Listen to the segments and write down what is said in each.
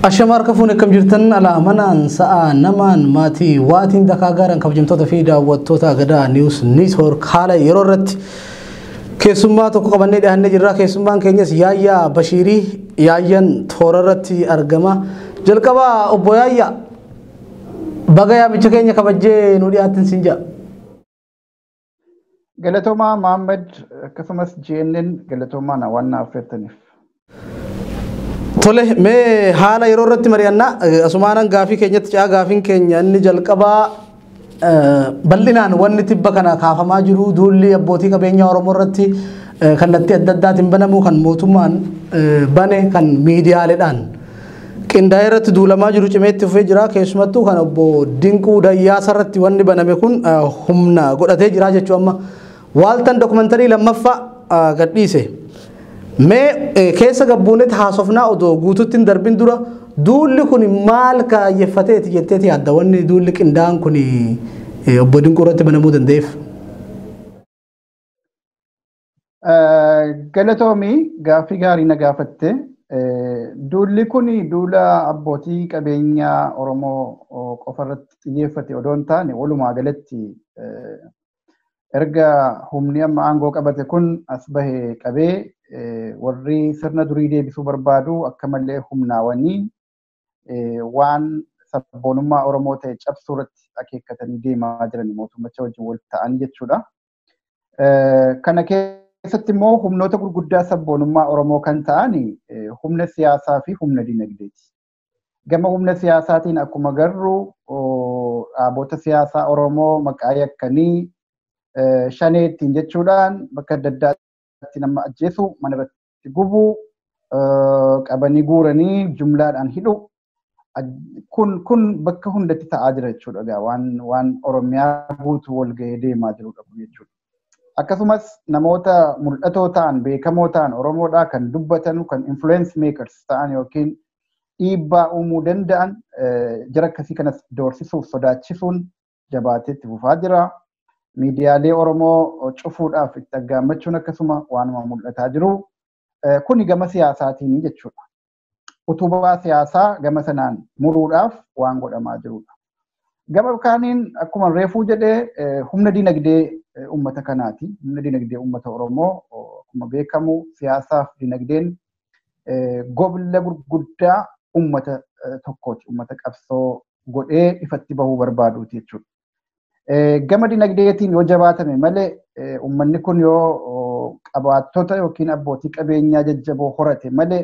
Ashamar kafuun akkam jirtan ala manaan sa'a namaan maatii waatiin dakaagaaran kabajamtoota fi daawwattoota gadaa news network haala yeroo irratti keessummaa tokko qabannee dhiyaannee jirra. Keessummaan keenyas Yaayyaa Bashiirii Yaayyaan toora irratti argama. Jalqaba obbo Yaayyaa baga yaamicha keenya kabajjee nu dhiyaatin siin jedha. Galatoomaa Muhammad akkasumas GNN galatoomaa na waan affeertaniif. Tole mee haala yeroo irratti mari'annaa asumaanan gaafii keenyatti caa gaafiin keenya inni jalqabaa bal'inaan wanni tibba kana kaafamaa jiru duulli abbootii qabeenyaa Oromoo irratti kallattii adda addaatiin banamu kan mootummaan bane kan miidiyaaleedhaan qindaa'ee irratti duulamaa jiru cimeetti fufee jira. Keessumattuu kan obbo Dinquu Dayyaasa irratti wanni baname kun humna godhatee jira jechuu amma waaltaan dookumentarii lammaffaa gadhiise. Mee keessa gabbuunetti haasofnaa odoo guutuutti hin darbin dura duulli kun maal kaayeffateeti jetteeti yaadda wanni duulli qindaa'an kun obbo Dinquu irratti banamuu danda'eef? Galatoomii gaafii gaarii na gaafatte. Duulli kun duula abbootii qabeenyaa Oromoo qofa irratti xiyyeeffate odoo hin taane walumaa galatti erga humni amma aangoo qabate kun as bahee qabee warri sirna durii deebisuu barbaadu akka malee humnaawanii waan sabboonummaa Oromoo ta'e cabsuu irratti akeekkatanii deemaa jiran mootummacha wajjin wal ta'an jechuudha. Kana keessatti immoo humnoota gurguddaa sabboonummaa Oromoo kan ta'an humna siyaasaa fi humna dinagdeeti. Gama humna siyaasaatiin akkuma agarru dhaabota siyaasaa Oromoo maqaa yakkanii shaneettiin jechuudhaan bakka adda addaatti nama ajjeesu mana irratti gubu qabanii guuranii jumlaadhaan hidhu kun bakka hundatti ta'aa jira jechuudha. Waan Oromiyaa guutuu wal gahee deemaa jirudha jechuudha. Akkasumas namoota mul'atoo ta'an beekamoo ta'an Oromoodhaa kan dubbatan kan influence makers ta'an yookiin dhiibbaa uumuu danda'an jara akkasii kanas doorsisuuf sodaachisuun jabaateetti fufaa jira. Miidiyaalee Oromoo cufuudhaaf itti aggaammachuun akkasuma waanuma mul'ataa jiru. Kuni gama siyaasaatiin jechuudha. Utubaa siyaasaa gama sanaan muruudhaaf waan godhamaa jirudha. Gama kaaniin akkuma reefuu jedhee humna dinagdee uummata kanaati. Humna dinagdee uummata Oromoo akkuma beekamu siyaasaaf dinagdeen gobla gurguddaa uummata tokkooti. Uummata qabsoo godhee ifatti bahuu barbaaduuti jechuudha. Gama dinagdeetiin yoo jabaatame malee uummanni kun yoo qabaattota yookiin abbootii qabeenyaa jajjaboo horate malee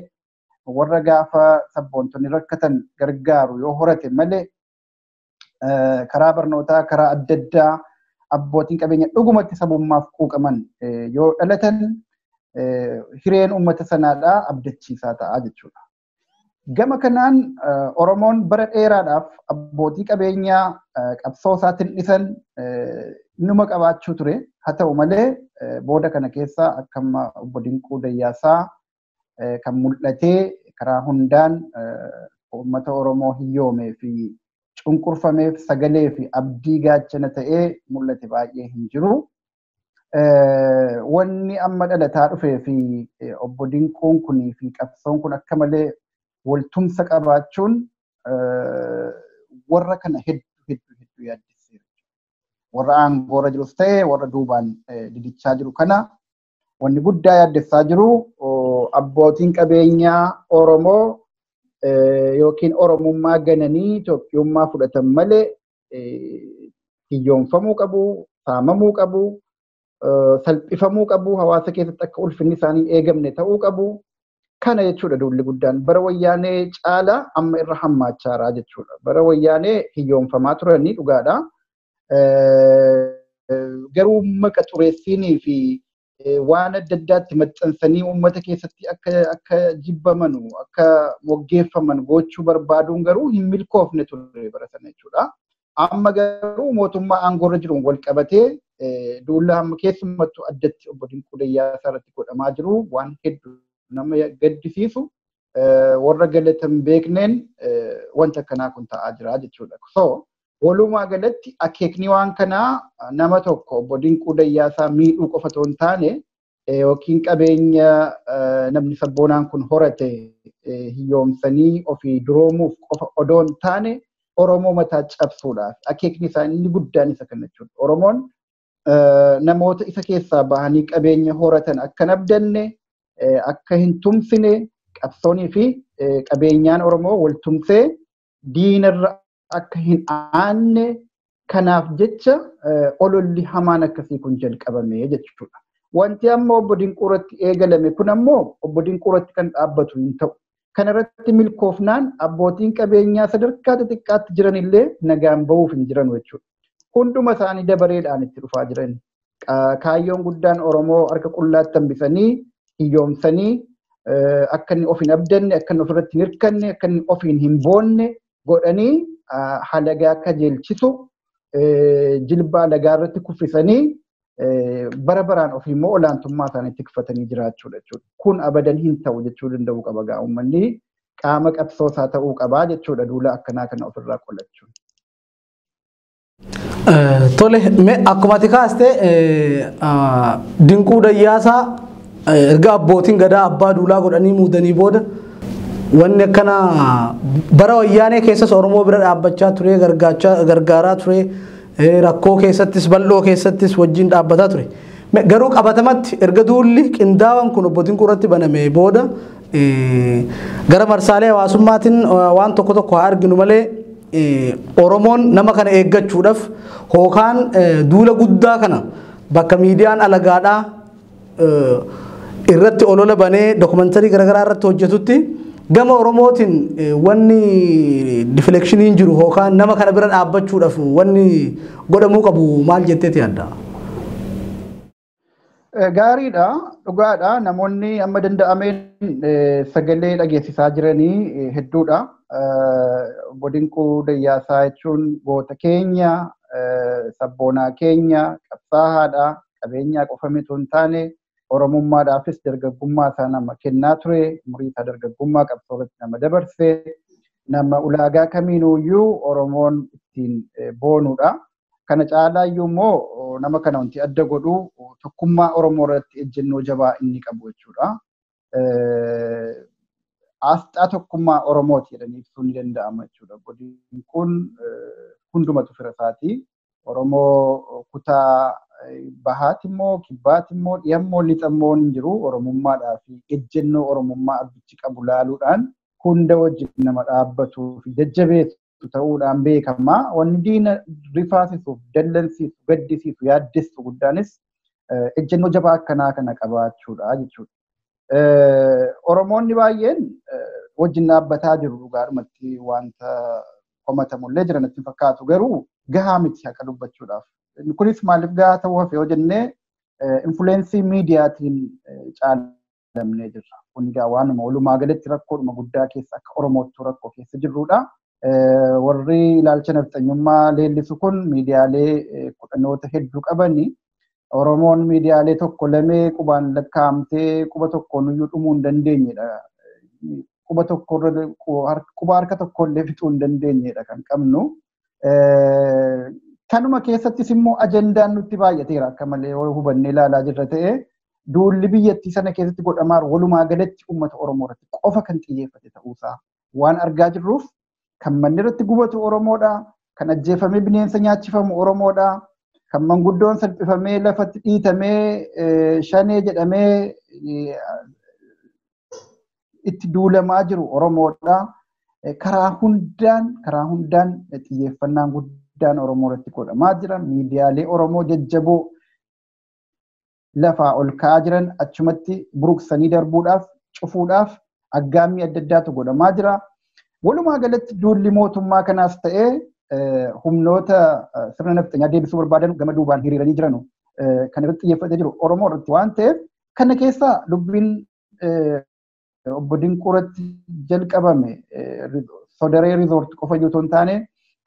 warra gaafa sabboontonni rakkatan gargaaru yoo horate malee karaa barnootaa karaa adda addaa abbootiin qabeenyaa dhugumatti sabummaaf quuqaman yoo dhalatan hireen uummata sanaadhaa abdachiisaa ta'a jechuudha. Gama kanaan Oromoon bara dheeraadhaaf abbootii qabeenyaa qabsoo isaatiin dhisan numa qabaachuu ture. Haa ta'u malee booda kana keessa akkama obbo Dinquu Dayyaasaa kan mul'atee karaa hundaan uummata Oromoo hiyyoomee fi cunqurfameef sagalee fi abdii gaachana ta'ee mul'ate baay'ee hin jiru. Wanni amma dhalataa dhufee fi obbo Dinquun kunii fi qabsoon kun akka malee waltumsa qabaachuun warra kana hedduu yaaddesseera. Warra aangoorra jirus ta'e warra duubaan didichaa jiru kana wanni guddaa yaaddessaa jiru abbootiin qabeenyaa Oromoo yookiin Oromummaa gananii Itoophiyummaa fudhatan malee hiyyoomfamuu qabu, saamamuu qabu, salphifamuu qabu, hawaasa keessatti akka ulfinni isaanii eegamne ta'uu qabu. Kana jechuudha duulli guddaan bara wayyaanee caala amma irra hammaachaa jira jechuudha. Bara wayyaanee hiyyoomfamaa turanii dhugaadha. Garuu maqa xureessinii fi waan adda addaatti maxxansanii uummata keessatti akka jibbamanu akka moggeeffaman gochuu barbaaduun garuu hin milkoofne ture bara sana jechuudha. Amma garuu mootummaa aangoorra jiruun wal qabatee duula amma keessumattuu addatti obbo Dinquu Dayyaasaa irratti godhamaa jiru waan hedduu nama gaddisiisu warra galatan beekneen wanta kanaa kun ta'aa jira jechuudha. So walumaa galatti akeekni waan kanaa nama tokko obbo Dinquu Dayyaasaa miidhuu qofa otoo hin taane yookiin qabeenya namni sabboonaan kun horate hiyyoomsanii ofii duroomuuf qofa odoon taane Oromoo mataa cabsuudhaaf akeekni isaanii inni guddaan isa kana jechuudha. Oromoon namoota isa keessaa bahanii qabeenya horatan akka hin abdanne akka hin tumsine qabsoonii fi qabeenyaan Oromoo wal tumsee diinarra akka hin aanne kanaaf jecha ololli hamaan akkasii kun jalqabame jechuudha. Wanti amma obbo Dinquuratti eegalame kun ammoo obbo Dinquuratti kan dhaabbatu hin ta'u. Kanarratti milkoofnaan abbootiin qabeenyaa sadarkaa xixiqqaatti jiranillee nagaan bahuuf hin jiran jechuudha. Hunduma isaanii dabareedhaan itti dhufaa jiran. Kaayyoon guddaan Oromoo harka qullaatti hambisanii hiyyoomsanii akka inni of hin abdanne, akka inni ofirratti hin hirkanne, akka inni ofiin hin boonne godhanii halagaa kajeelchisu jilbaa lagaa irratti kuffisanii bara baraan ofii immoo olaantummaa isaanii tikfatanii jiraachuudha jechuudha. Kun abadan hin ta'u jechuu danda'u qaba gaa uummanni qaama qabsoosaa ta'uu qabaa jechuudha duula akkanaa kana ofirraa qolachuun. Tole akkuma ati kaaste Dinquu Dayyaasaa erga abbootiin gadaa abbaa duulaa godhanii muudanii booda wanni akkana bara wayyaanee keessas Oromoo bira dhaabbachaa ture gargaaraa ture. Rakkoo keessattis bal'oo keessattis wajjin dhaabbataa ture. Garuu qabatamatti erga duulli qindaawwan kun obbo Dinquuratti baname booda gara marsaalee hawaasummaatiin waan tokko tokko haa arginu malee Oromoon nama kana eeggachuudhaaf hookaan duula guddaa kana bakka miidiyaan alagaadhaa irratti olola banee dokumentaarii garaagaraa irratti hojjetutti gama Oromootiin wanni deflectioniin jiru hookaan nama kana bira dhaabbachuudhaaf wanni godhamuu qabu maal jetteeti yaadda? Gaariidha, dhugaadha. Namoonni amma danda'ameen sagalee dhageessisaa jiranii hedduudha. Obbo Dinquu Dayyaasaa jechuun goota keenya, sabboonaa keenya, qabsaa'aadha, qabeenyaa qofa miti hin taane Oromummaadhaafis dargaggummaa isaa nama kennaa ture, umurii isaa dargaggummaa qabsoo irratti nama dabarse, nama ulaagaa kamiinuyyuu Oromoon ittiin boonuudha. Kana caalaa iyyuu immoo nama kana wanti adda godhu tokkummaa Oromoo irratti ejjennoo jabaa inni qabu jechuudha. Asxaa tokkummaa Oromooti jedhanii ibsuu ni danda'ama jechuudha. Obbo Dinquun hundumatu fira isaati. Oromoo kutaa bahaati immoo kibbaati immoo dhiyammoo lixammoo hin jiru. Oromummaadhaa fi ejjennoo Oromummaa abbichi qabu laaluudhaan hunda wajjin nama dhaabbatuu fi jajjabeessu ta'uudhaan beekama. Wanni diina rifaasisuuf, dallansiisu, gaddisiisu, yaaddessu guddaanis ejjennoo jabaa akkanaa kana qabaachuudha jechuudha. Oromoonni baay'een wajjin dhaabbataa jiru dhugaadhumatti wanta komatamullee jiran itti fakkaatu garuu gahaa miti haqa dubbachuudhaaf. Kunis maaliif gahaa ta'uu hafe yoo jennee influensii miidiyaatiin caalamnee jirra. Kun egaa waanuma walumaa galatti rakkoodhuma guddaa keessa akka Oromootti rakkoo keessa jirrudha. Warri ilaalcha nafxanyummaa leellisu kun miidiyaalee kudhanoota hedduu qabanii Oromoon miidiyaalee tokko lamee qubaan lakkaa'amtee quba tokkoon iyyuu dhumuu hin dandeenyedha. Quba harka tokkollee fixuu hin dandeenyedha kan qabnu. Kanuma keessattis immoo ajandaan nutti baay'ateera akka malee hubannee ilaalaa jirra ta'e duulli biyyattii sana keessatti godhamaa walumaa galatti uummata Oromoo irratti qofa kan xiyyeeffate ta'uusaa waan argaa jirruuf kan manni irratti gubatu Oromoodha, kan ajjeefamee bineensa nyaachifamu Oromoodha, kan manguddoon salphifamee lafatti dhiitamee shanee jedhamee itti duulamaa jiru Oromoodha. Karaa hundaan xiyyeeffannaan guddaan Oromoo irratti godhamaa jira. Miidiyaalee Oromoo jajjaboo lafaa ol ka'aa jiran achumatti buruqsanii darbuudhaaf, cufuudhaaf aggaammii adda addaatu godhamaa jira. Walumaa galatti duulli mootummaa kanaas ta'ee humnoota sirna nafxanyaa deebisuu barbaadan gama duubaan hiriiranii jiranu kan irratti xiyyeeffatee jiru Oromoo irratti waan ta'eef kana keessaa dubbiin obbo Dinquu irratti jalqabame sodaree riizoortii qofa iyyuu otoo hin taane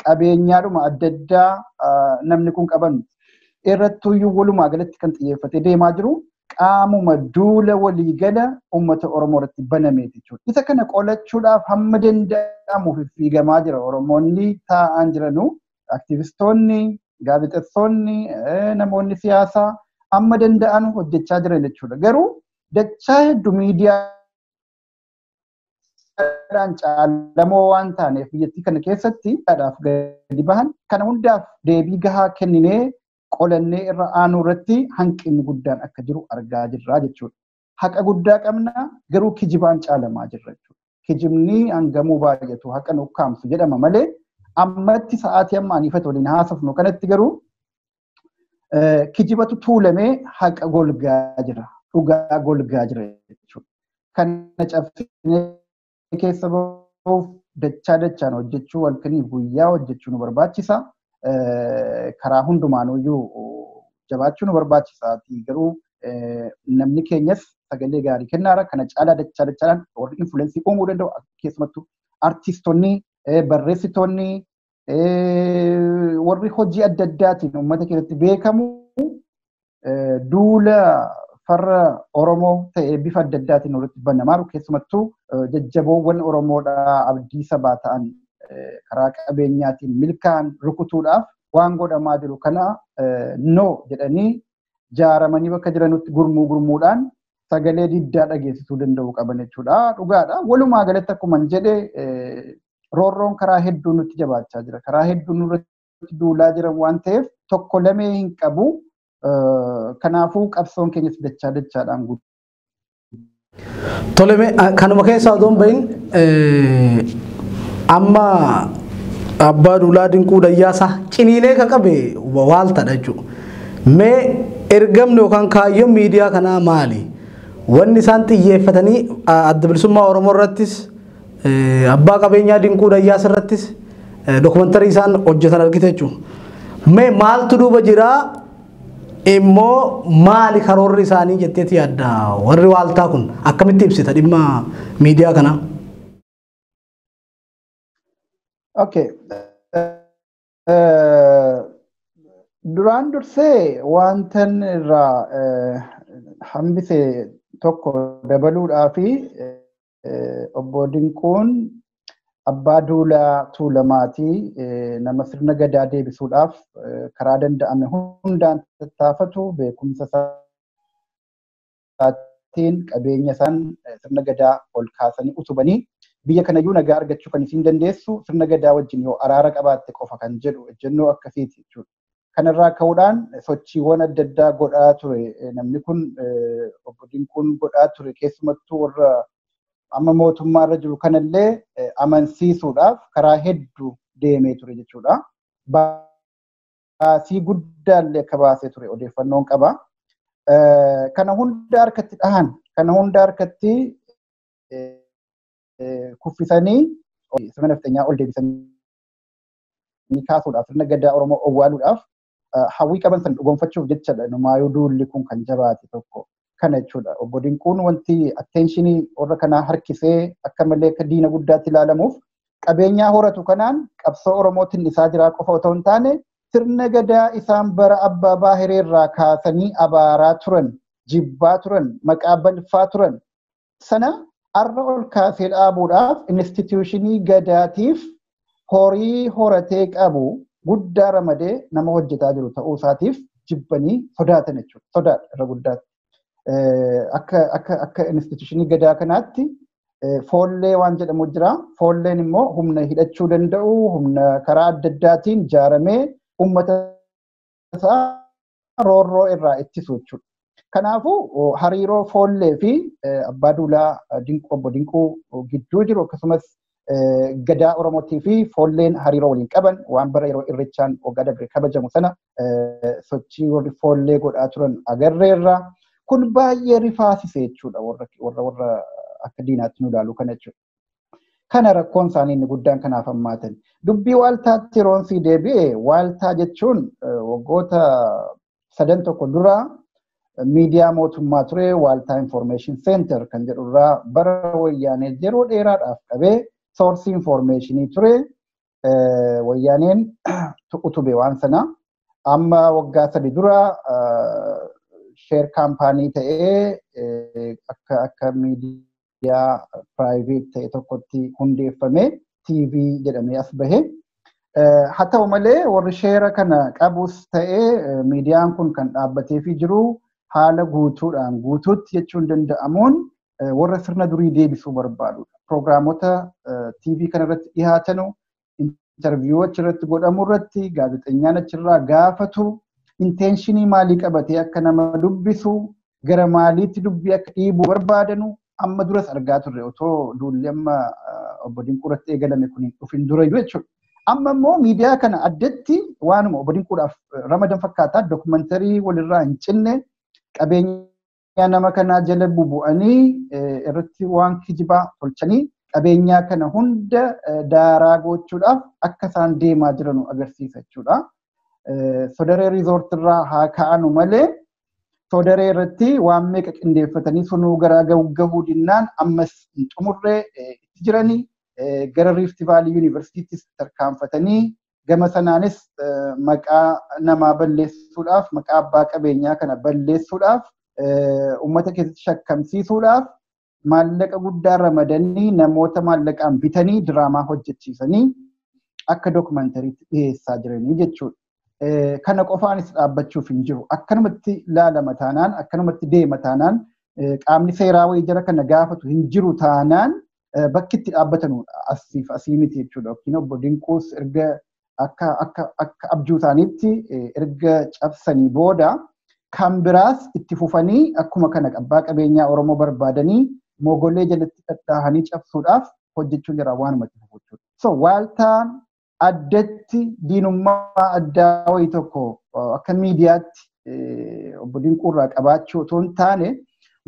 qabeenyaadhuma adda addaa namni kun qaban irrattuyyuu walumaa galatti kan xiyyeeffatee deemaa jiru qaamuma duula waliigala uummata Oromoo irratti banameeti jechuudha. Isa kana qolachuudhaaf hamma danda'amu fiigamaa jira. Oromoonni taa'an jiranu aktivistoonni, gaazexeessonni, namoonni siyaasaa amma danda'an hojjechaa jiran jechuudha. Garuu dachaa hedduu miidiyaadhaan caalamoo waan taaneef biyyattii kana keessatti dhaadhaaf gadi bahan kana hundaaf deebii gahaa kenninee qolannee irra aanuu irratti hanqinni guddaan akka jiru argaa jirra jechuudha. Haqa guddaa qabna garuu kijibaan caalamaa jirra jechuudha. Kijibni hangamuu baay'atu haqa nu kaamsu jedhama malee ammatti sa'aatii amma aniifata waliin haasofnu kanatti garuu kijibatu tuulamee haqa golgaa jira. Dhugaa golgaa jira jechuudha. Kana cabsinee keessa bahuuf dachaan hojjechuu halkanii guyyaa hojjechuu nu barbaachisa. Karaa hundumaanuyyuu jabaachuu nu barbaachisa. Garuu namni keenyas sagalee gaarii kennaara. Kana caalaa dachaadhaan warri influensii uumuu danda'u keessumattuu artiistonni, barreessitoonni, warri hojii adda addaatiin uummata keessatti beekamu duula farra Oromoo ta'ee bifa adda addaatiin walitti banamaaru keessumattuu jajjaboowwan Oromoodhaa abdii sabaa ta'an karaa qabeenyaatiin milkaan rukutuudhaaf waan godhamaa jiru kana no jedhanii jaaramanii bakka jiranutti gurmuudhaan sagalee diddaa dhageessisuu danda'u qaban jechuudha. Dhugaadha. Walumaa galatti akkuma jedhe roorroon karaa hedduu nutti jabaachaa jira. Karaa hedduu nurratti duulaa jiran waan ta'eef tokko lamee hin qabu. Kanaafuu qabsoon keenyas dachaadhaan guutuu. Tole kanuma keessaa odoon bahin amma abbaa duulaa dinquu dayyaasaa ciniinee kan qabe waaltadha jechuudha. Mee ergamni yookaan kaayyoon miidiyaa kanaa maali? Wanni isaan xiyyeeffatanii adda bilisummaa Oromoo irrattis abbaa qabeenyaa dinquu dayyaas irrattis dookumantarii isaan hojjetan argite jechuudha. Mee maaltu duuba jiraa? Immoo maali karoorri isaanii jetteeti yaadda warri waaltaa kun akkamitti ibsita dhimma miidiyaa kanaa? Okay. Duraan dursee wantan irraa hambise tokko dabaluudhaa fi obbo Dinquun abbaa duulaa tuulamaatii nama sirna gadaa deebisuudhaaf karaa danda'ame hundaan tattaafatu beekumsa isaatiin qabeenya isaan sirna gadaa ol kaasanii utubanii biyya kanayyuu nagaa argachuu kan isiin dandeessu sirna gadaa wajjin yoo araara qabaatte qofa kan jedhu ejjennoo akkasiiti jechuudha. Kanarraa ka'uudhaan sochiiwwan adda addaa godhaa ture namni kun obbo Dinquun godhaa ture keessumattuu warra amma mootummaarra jiru kanallee amansiisuudhaaf karaa hedduu deemee ture jechuudha. Baasii guddaallee akka baasee ture odeeffannoon qaba. Kana hunda harkatti dhahan, kana hunda harkatti kuffisanii sirna nafxanyaa ol deebisanii kaasuudhaaf sirna gadaa Oromoo owwaaluudhaaf hawwii qaban san dhugoomfachuuf jechadha. Numaayuu duulli kun kan jabaate tokko. Kana jechuudha. Obbo Dinquun wanti attenshinii warra kanaa harkisee akka malee akka diina guddaatti ilaalamuuf qabeenyaa horatu kanaan qabsoo Oromootiin isaa jiraa qofa otoo hin taane sirna gadaa isaan bara abbaa baahireerraa kaasanii abaaraa turan, jibbaa turan, maqaa balfaa turan sana arra ol kaasee dhaabuudhaaf instituushinii gadaatiif horii horatee qabu guddaa ramadee nama hojjetaa jiru ta'uu isaatiif jibbanii sodaatan jechuudha. Sodaadha irra guddaatti. Akka instituushinii gadaa kanaatti foollee waan jedhamu jira. Foolleen immoo humna hidhachuu danda'u, humna karaa adda addaatiin ijaaramee uummata isaa roorroo irraa ittisu jechuudha. Kanaafuu hariiroo foollee fi abbaa duulaa obbo Dinquu gidduu jiru akkasumas gadaa Oromootii fi foolleen hariiroo waliin qaban waan bara yeroo irrechaan waggaa dabre kabajamu sana sochii warri foollee godhaa turan agarreerra. Kun baay'ee rifaasise jechuudha warra akka diinaatti nu ilaalu kana jechuudha. Kana rakkoon isaanii inni guddaan kanaaf hammaatan. Dubbii waaltaatti yeroon sii deebi'e waaltaa jechuun waggoota 3 dura miidiyaa mootummaa ture waaltaa information center kan jedhurraa bara wayyaanee yeroo dheeraadhaaf qabee soorsii informationii ture wayyaaneen utube waan sana amma waggaa 3 dura share kaampaanii ta'ee akka miidiyaa private ta'e tokkotti hundeeffame TV jedhamee as bahe. Haa ta'u malee warri sheera kana qabus ta'ee miidiyaan kun kan dhaabbatee fi jiru haala guutuudhaan guutuutti jechuun danda'amuun warra sirna durii deebisuu barbaadudha. Pirogiraamota TV kanarratti dhiyaatanu, interviiyuu achirratti godhamu irratti gaazexeessaan achirraa gaafatu, intenshinii maalii qabatee akka nama dubbisu, gara maaliitti dubbii akka dhiibuu barbaadanu amma duras argaa turre otoo duulli amma obbo Dinquuratti eegalame kun dhufin durayyuu jechuudha. Amma immoo miidiyaa kana addatti waanuma obbo Dinquudhaaf ramadan fakkaataa dookumantarii walirraa hin cinne qabeenya nama kanaa jala bubu'anii irratti waan kijibaa tolchanii qabeenyaa kana hunda daaraa gochuudhaaf akka isaan deemaa jiran agarsiisa jechuudha. Sodaree riizoortirraa haa ka'anu malee sodaree irratti waan meeqa qindeeffatanii sunuu garaa gahuu dinnaan ammas hin xumurree itti jiranii gara Rift Valley University'ttis tarkaanfatanii gama sanaanis maqaa namaa balleessuudhaaf maqaa abbaa qabeenyaa kana balleessuudhaaf uummata keessatti shakkamsiisuudhaaf maallaqa guddaa ramadanii namoota maallaqaan bitanii diraamaa hojjechiisanii akka dookumantariitti dhiyeessaa jiranii jechuudha. Kana qofaanis dhaabbachuuf hin jiru. Akkanumatti ilaalama taanaan, akkanumatti deema taanaan, qaamni seeraa wayii jara kana gaafatu hin jiru taanaan bakki itti dhaabbatan asiif asii miti jechuudha. Yookiin obbo Dinquus erga akka abjuu isaaniitti erga cabsanii booda kan biraas itti fufanii akkuma kana abbaa qabeenyaa Oromoo barbaadanii mogolee jalatti dhadhaahanii cabsuudhaaf hojjechuun jira waanuma itti fufu jechuudha. So waaltaan addatti diinummaa addaa wayii tokko akka miidiyaatti obbo Dinquurraa qabaachuu otoo hin taane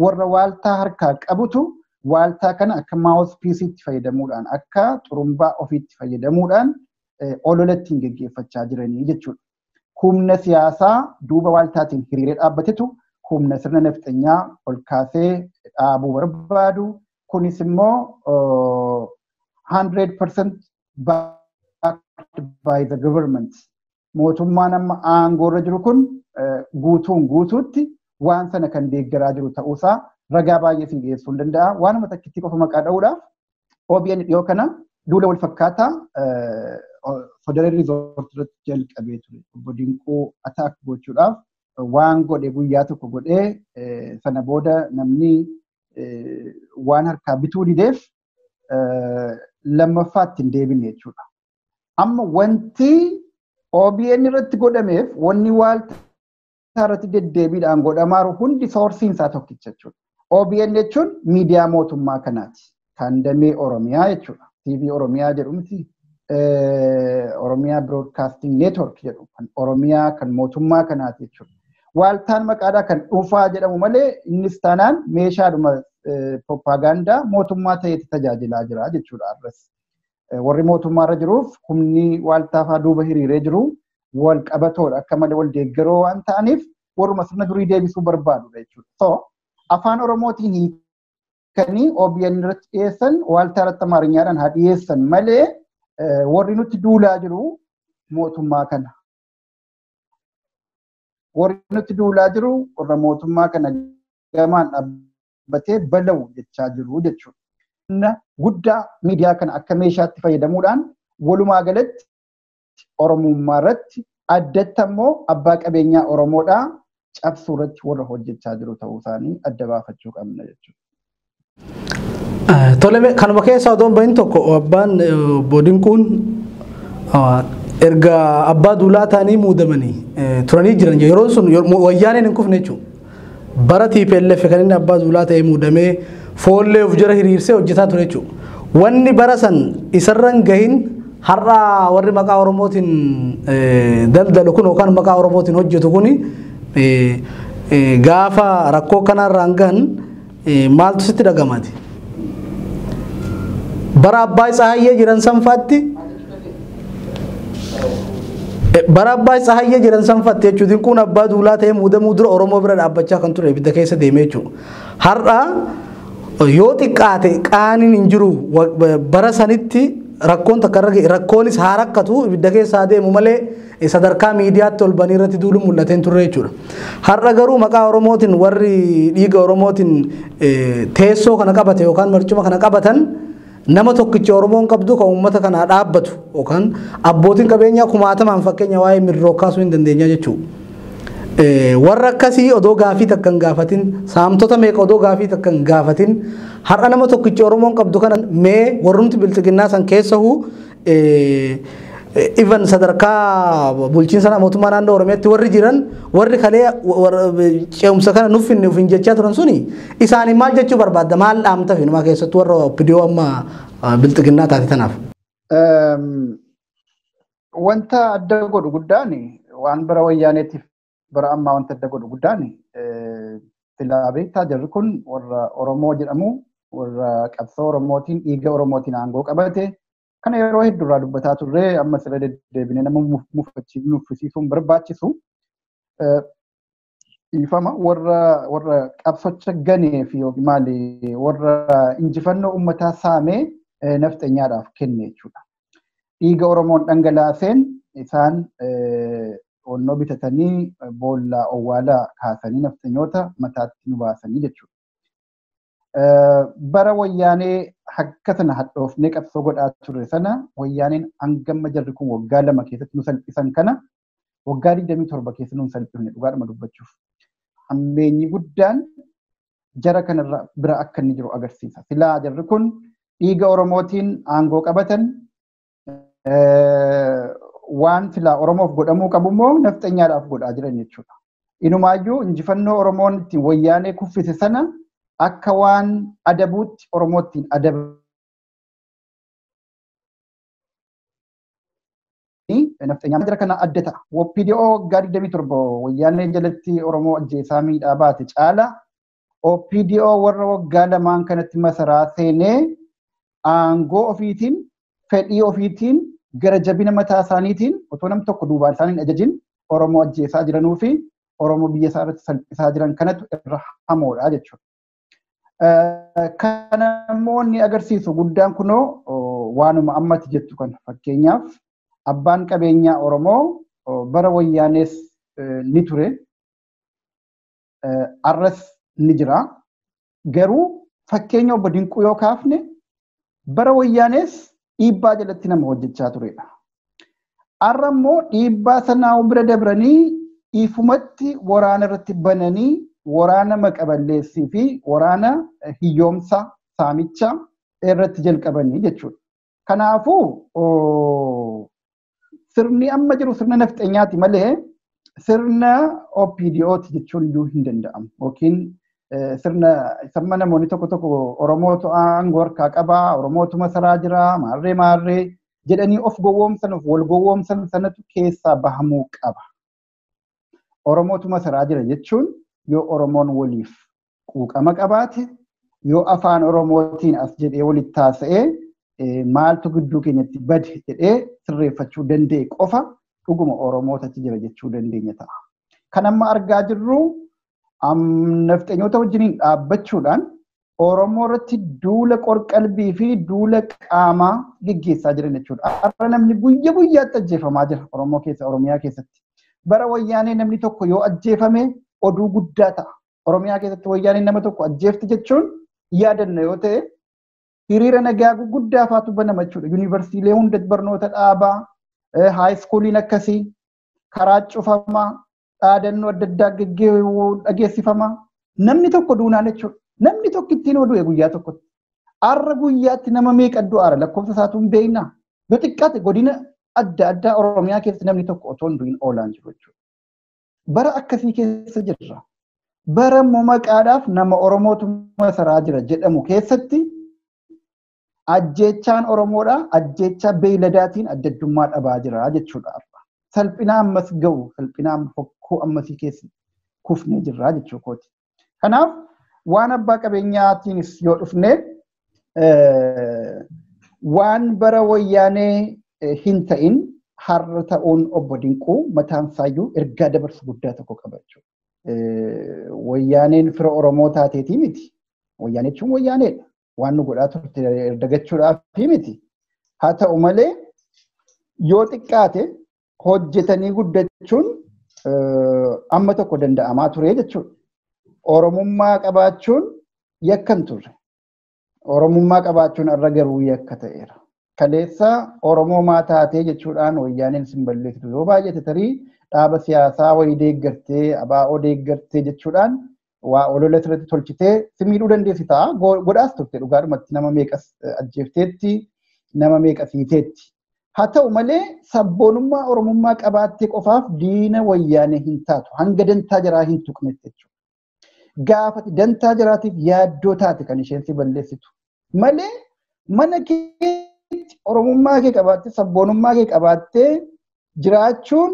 warra waaltaa harkaa qabutu waaltaa kana akka maawuspiisiitti fayyadamuudhaan akka xurumbaa ofiitti fayyadamuudhaan ololatti hin geggeeffachaa jiranii jechuudha. Humna siyaasaa duuba waaltaatiin hiriiree dhaabbatetu humna sirna nafxanyaa ol kaasee dhaabuu barbaadu. Kunis immoo 100% backed by the government. Mootummaan amma aangoorra jiru kun guutuutti waan sana kan deeggaraa jiru ta'uusaa ragaa baay'ee si dhiyeessuu hin danda'a. Waanuma takkitti qofa maqaa dha'uudhaaf OBN dhiyoo kana duula wal fakkaataa Sodaree riizoortii irratti jalqabee ture. Obbo Dinquu ataak gochuudhaaf waan godhe guyyaa tokko godhee sana booda namni waan harkaa bituu dideef lammaffaatti hin deebine jechuudha. Amma wanti OBN irratti godhameef wanni waaltaa irratti deddeebiidhaan godhamaaru hundi soorsiin isaa tokkicha jechuudha. OBN jechuun miidiyaa mootummaa kanaati. Kan damee Oromiyaa jechuudha. TV Oromiyaa jedhu miti. Oromiyaa Broadcasting Network jedhu kan Oromiyaa kan mootummaa kanaati jechuudha. Waaltaan maqaadhaa kan dhuunfaa jedhamu malee innis taanaan meeshaadhuma propaagandaa mootummaa ta'etti tajaajilaa jira jechuudha arras. Warri mootummaarra jiruuf humni waaltaafaa duuba hiriiree jiru wal qabatoodha akka malee wal deeggaroo waan ta'aniif warruma sirna durii deebisuu barbaadudha jechuudha. So afaan Oromootiin hiikanii OBN irratti dhiyeessan waaltaa irratti Amaariyyaadhaan haa dhiyeessan malee warri nutti duulaa jiru mootummaa kana. Warri nutti duulaa jiru warra mootummaa kana gamaan dhaabbatee bala'u jechaa jiru jechuudha. Guddaa miidiyaa kana akka meeshaatti fayyadamuudhaan walumaa galatti Oromummaa irratti addatti ammoo abbaa qabeenyaa Oromoodhaa cabsuu irratti warra hojjechaa jiru ta'uu isaanii adda baafachuu qabna jechuudha. Tole kanuma keessaa odoon bahin tokko abbaan obbo Dinquun erga abbaa duulaa ta'anii muudamanii turanii jiran yeroo sun wayyaaneen hin kufne jechuudha. Bara TPLF kan inni abbaa duulaa ta'ee muudamee foollee of jara hiriirsee hojjetaa ture jechuudha. Wanni bara san isarran gahin har'a warri maqaa Oromootiin daldalu kun yookaan maqaa Oromootiin hojjetu kun gaafa rakkoo kanarraan gahan maaltu sitti dhagamaati? Bara abbaa Tsahayyee jiran sanfaatti bara abbaa Tsahayyee jiran sanfaatti jechuudha. Dinquun abbaa duulaa ta'ee muudamuu dura Oromoo bira dhaabbachaa kan ture ibidda keessa deemee jechuudha. Har'a yoo xiqqaate qaaniin hin jiru bara sanitti rakkoon takka rakkoonis haa rakkatu ibidda keessa deemu malee sadarkaa miidiyaatti ol banii irratti duuluun mul'ateen turre jechuudha. Har'a garuu maqaa Oromootiin warri dhiiga Oromootiin teessoo kana qabate yookaan marcuma kana qabatan nama tokkicha Oromoon qabdu kan uummata kana dhaabbatu yookaan abbootiin qabeenyaa kumaatamaan fakkeenya waa'ee mirroo kaasuu hin dandeenya jechuudha. warra akkasii odoo gaafii takka hin gaafatin saamtota meeqa odoo gaafii takka hin gaafatin har'a nama tokkichi Oromoon qabdu kana mee warrumti bilxiginnaa san keessahu even sadarkaa bulchiinsa mootummaa naannoo Oromiyaatti warri jiran warri kalee ce'umsa kana nuuf hin jechaa turan suni isaanii maal jechuu barbaadda maal dhaamta fi nama keessattuu warra OPDO amma bilxiginnaa taate tanaaf. Wanta adda godhu guddaan waan bara wayyaaneetiif bara ammaa wanta adda godhu guddaan silaa beektaa jirru kun warra Oromoo jedhamu warra qabsoo Oromootiin dhiiga Oromootiin aangoo qabate kana yeroo hedduu irraa dubbataa turre amma sirra deddeebine nama nuffisiisuun barbaachisu ifama warra qabsocha ganee fi maali warra injifannoo uummataa saamee nafxanyaadhaaf kenne jechuudha. Dhiiga Oromoon dhangalaaseen isaan onnoo bitatanii boolla owwaalaa kaasanii nafxanyoota mataatti nu baasanii jechuudha. Bara wayyaanee akka sana hadhoofnee qabsoo godhaa turre sana wayyaaneen hangamma jarri kun waggaa 2 keessatti nu salphisan kana waggaa 27 keessa nu salphifne dhugaadhuma dubbachuuf. Hammeenyi guddaan jara kanarra bira akka inni jiru agarsiisa. Silaa jarri kun dhiiga Oromootiin aangoo qabatan waan silaa Oromoof godhamuu qabu immoo nafxanyaadhaaf godhaa jiran jechuudha. Inumaayyuu injifannoo Oromoon ittiin wayyaanee kuffise sana akka waan adabuutti Oromoottiin adabanii nafxanyaa jara kana adda ta'a. OPDO waggaa 27 wayyaanee jalatti Oromoo ajjeesaa miidhaa baate caala OPDO warra waggaa 2 kanatti masaraa seenee aangoo ofiitiin fedhii ofiitiin gara jabina mataa isaaniitiin otoo nam tokko duubaan isaaniin ajajin Oromoo ajjeesaa jiranuu fi Oromoo biyya isaa irratti salphisaa jiran kanatu irra hamoodha jechuudha. Kana immoo inni agarsiisu guddaan kunoo waanuma ammatti jettu kana fakkeenyaaf abbaan qabeenyaa Oromoo bara wayyaanees ni ture arras ni jira garuu fakkeenya obbo Dinquu yoo kaafne bara wayyaanees dhiibbaa jalatti nama hojjechaa turedha. Arra immoo dhiibbaa sanaa bira dabranii ifumatti waraana irratti bananii waraana maqaballeessii fi waraana hiyyoomsa saamicha irratti jalqabanii jechuudha. Kanaafuu sirni amma jiru sirna nafxanyaati malee sirna OPDOti jechuun iyyuu hin danda'amu. Yookiin sirna samma namoonni tokko Oromootu aangoo harkaa qabaa, Oromootu masaraa jira, maarree jedhanii of gowwoomsan of wal gowwoomsan sanatu keessaa bahamuu qaba. Oromootu masaraa jira jechuun yoo Oromoon waliif quuqama qabaate, yoo afaan Oromootiin as jedhee walitti haasa'ee maaltu gidduu keenyatti bade jedhee sirreeffachuu danda'e qofa dhuguma Oromootatti jira jechuu dandeenya ta'a. Kan amma argaa jirru nafxanyoota wajjiniin dhaabbachuudhaan Oromoo irratti duula qorqalbii fi duula qaamaa gaggeessaa jiran jechuudha. Har'a namni guyyaatti ajjeefamaa jira Oromoo keessa Oromiyaa keessatti. Bara wayyaanee namni tokko yoo ajjeefame oduu guddaa ta'a. Oromiyaa keessatti wayyaanee nama tokko ajjeefti jechuun yaadanna yoo ta'e hiriira nagaa guddaa faatu banama jechuudha. Yuunivarsiitiilee hunda barnoota dhaabaa, haayiskooliin akkasii karaa cufamaa, dhaadannoo adda addaa dhageessifamaa. Namni tokko duunaan jechuudha. Namni tokko ittiin oduu guyyaa tokkotti. Har'a guyyaatti nama meeqa du'aara lakkoofsa isaatu hin beeknaa. Yoo xiqqaate godina adda addaa Oromiyaa keessatti namni tokko otoo hin du'in oolaan jiru jechuudha. Bara akkasii keessa jirra. Bara immoo maqaadhaaf nama Oromootu masaraa jira jedhamu keessatti ajjeechaan Oromoodhaa ajjeechaa beeyladaatiin adda addummaa dhabaa jira jechuudha. Salphina ammas ga'u salphina hokkoo ammasii keessa kufnee jirra jechuu kooti. Kanaaf waan abbaa qabeenyaatiinis yoo dhufne waan bara wayyaanee hin ta'in har'a ta'uun obbo Dinquu mataan isaayyuu ergaa dabarsu guddaa tokko qaba jechuudha. Wayyaaneen fira Oromoo taateetii miti. Wayyaanee jechuun wayyaaneedha. Waan nu godhaa turte dagachuudhaaf miti. Haa ta'u malee yoo xiqqaate hojjetanii guddachuun amma tokko danda'amaa ture jechuudha. Oromummaa qabaachuun yakkan turre. Oromummaa qabaachuun irra garuu yakka ta'eera. Kaleessa Oromoo maa taatee jechuudhaan wayyaaneen sin balleessitu yoo baay'ate tarii dhaaba siyaasaa wayii deeggartee abaa'oo deeggartee jechuudhaan waa olola irratti tolchitee si miidhuu dandeessi ta'a godhaas turte dhugaadhumatti nama meeqas ajjeefteetti nama meeqas hiiteetti. Haa ta'u malee sabboonummaa oromummaa qabaattee qofaaf diina wayyaanee hin taatu hanga dantaa jaraa hin tuqnetti jechuudha. Gaafa dantaa jaraatiif yaaddoo taate kan isheen si balleessitu malee mana keetti oromummaa kee qabaattee sabboonummaa kee qabaattee jiraachuun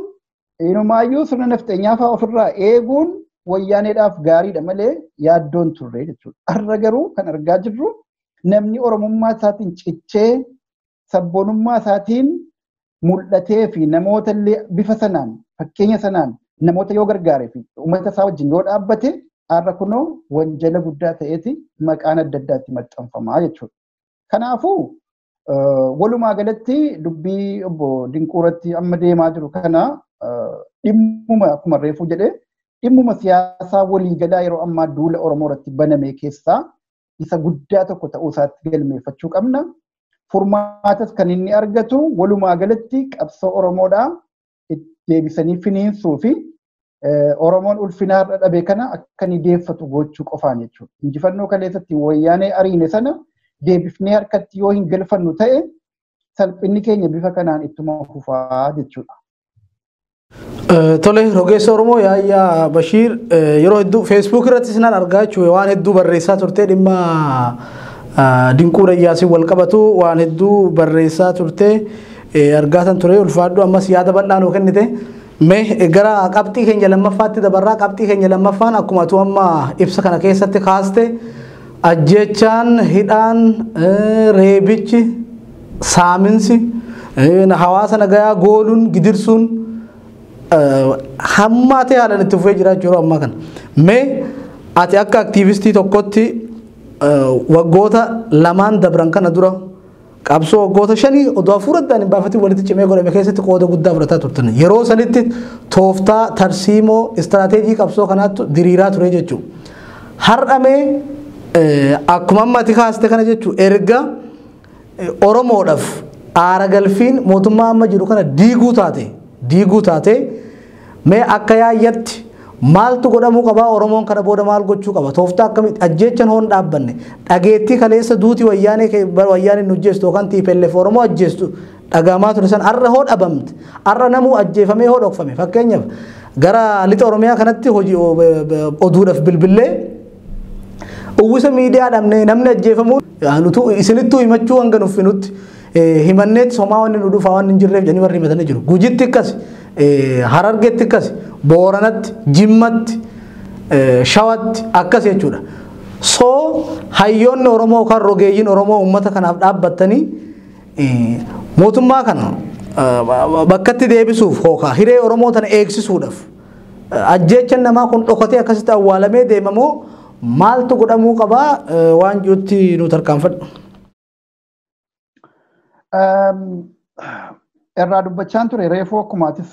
inumaayyuu sirna nafteenyaa fa'aa ofirraa eeguun wayyaaneedhaaf gaariidha malee yaaddoon turre jechuudha. Har'a garuu kan argaa jirru namni oromummaa isaatiin cichee sabboonummaa isaatiin mul'atee fi namoota illee bifa sanaan fakkeenya sanaan namoota yoo gargaaree fi uummata isaa wajjin yoo dhaabbate har'a kunoo wanjala guddaa ta'eeti maqaan adda addaatti maxxanfamaa jechuudha. Kanaafuu walumaa galatti dubbii obbo Dinquuratti amma deemaa jiru kana dhimmuma akkuma reefuu jedhee dhimmuma siyaasaa waliigalaa yeroo ammaa duula Oromoo irratti baname keessaa isa guddaa tokko ta'uu isaatti galmeeffachuu qabna. Furmaatas kan inni argatu walumaa galatti qabsoo Oromoodhaa deebisanii finiinsuu fi Oromoon ulfinaarra dhabe kana akka inni deeffatu gochuu qofaan jechuudha. Injifannoo kaleessatti wayyaanee ariine sana deebifnee harkatti yoo hin galfannu ta'e salphinni keenya bifa kanaan ittuma fufaa jechuudha. Tole Rogeessa Oromoo Yaayyaa Bashiir yeroo hedduu Facebook irratti sinan argaa jechuudha waan hedduu barreessaa turte dhimma dinquudha iyyaasiin wal qabatu waan hedduu barreessaa turte argaatan ture ulfaadhu ammas yaada bal'aa nuu kennite mee gara qabxii keenya lammaffaatti dabarraa qabxii keenya lammaffaan akkuma atu amma ibsa kana keessatti kaaste ajjechaan hidhaan reebichi saaminsi hawaasa nagayaa gooluun gidirsuun hammaatee haalan itti fufee jiraachuu yeroo ammaa kana mee ati akka aktiivistii tokkotti waggoota lamaan dabran kana dura qabsoo waggoota 5 odoo afuuraddaan hin baafatin walitti cimee godhame keessatti qooda guddaa fudhataa turtan yeroo sanitti tooftaa tarsiimoo istirateejii qabsoo kanaatti diriiraa ture jechuudha. Har'amee akkuma amma ati kaaste kana jechuudha erga Oromoodhaaf aara galfiin mootummaa amma jiru kana diiguu taate mee akka yaayyaatti maaltu godhamuu qaba Oromoon kana booda maal gochuu qaba tooftaa akkamitti ajjeechan hoon dhaabbanne dhageettii kaleessa duuti wayyaanee nu ajjeestu yookaan TPLF Oromoo ajjeestu dhagamaa ture san har'a hoo dhabamte har'a namuu ajjeefamee hoo dhokfame fakkeenyaaf gara lixa Oromiyaa kanatti hojii oduudhaaf bilbilee uwwisa miidiyaa dhabne namni ajjeefamuu nutu isinittuu himachuu hanga nuffinutti himanneet somaa wanni nu dhufaa wanni hin jirreef jedhanii warri himatanii jiru gujitti akkas Harargeetti akkas Booranatti Jimmatti Shawatti akkas jechuudha. So hayyoonni Oromoo kan rogeeyyiin Oromoo uummata kanaaf dhaabbatanii mootummaa kana bakkatti deebisuuf hookaa hiree Oromoo tana eegsisuudhaaf ajjeechan namaa kun dhokatee akkasitti awwaalamee deemamoo maaltu godhamuu qabaa waan jirutti nu tarkaanfadhu. Irraa dubbachaan ture reefuu akkumaatis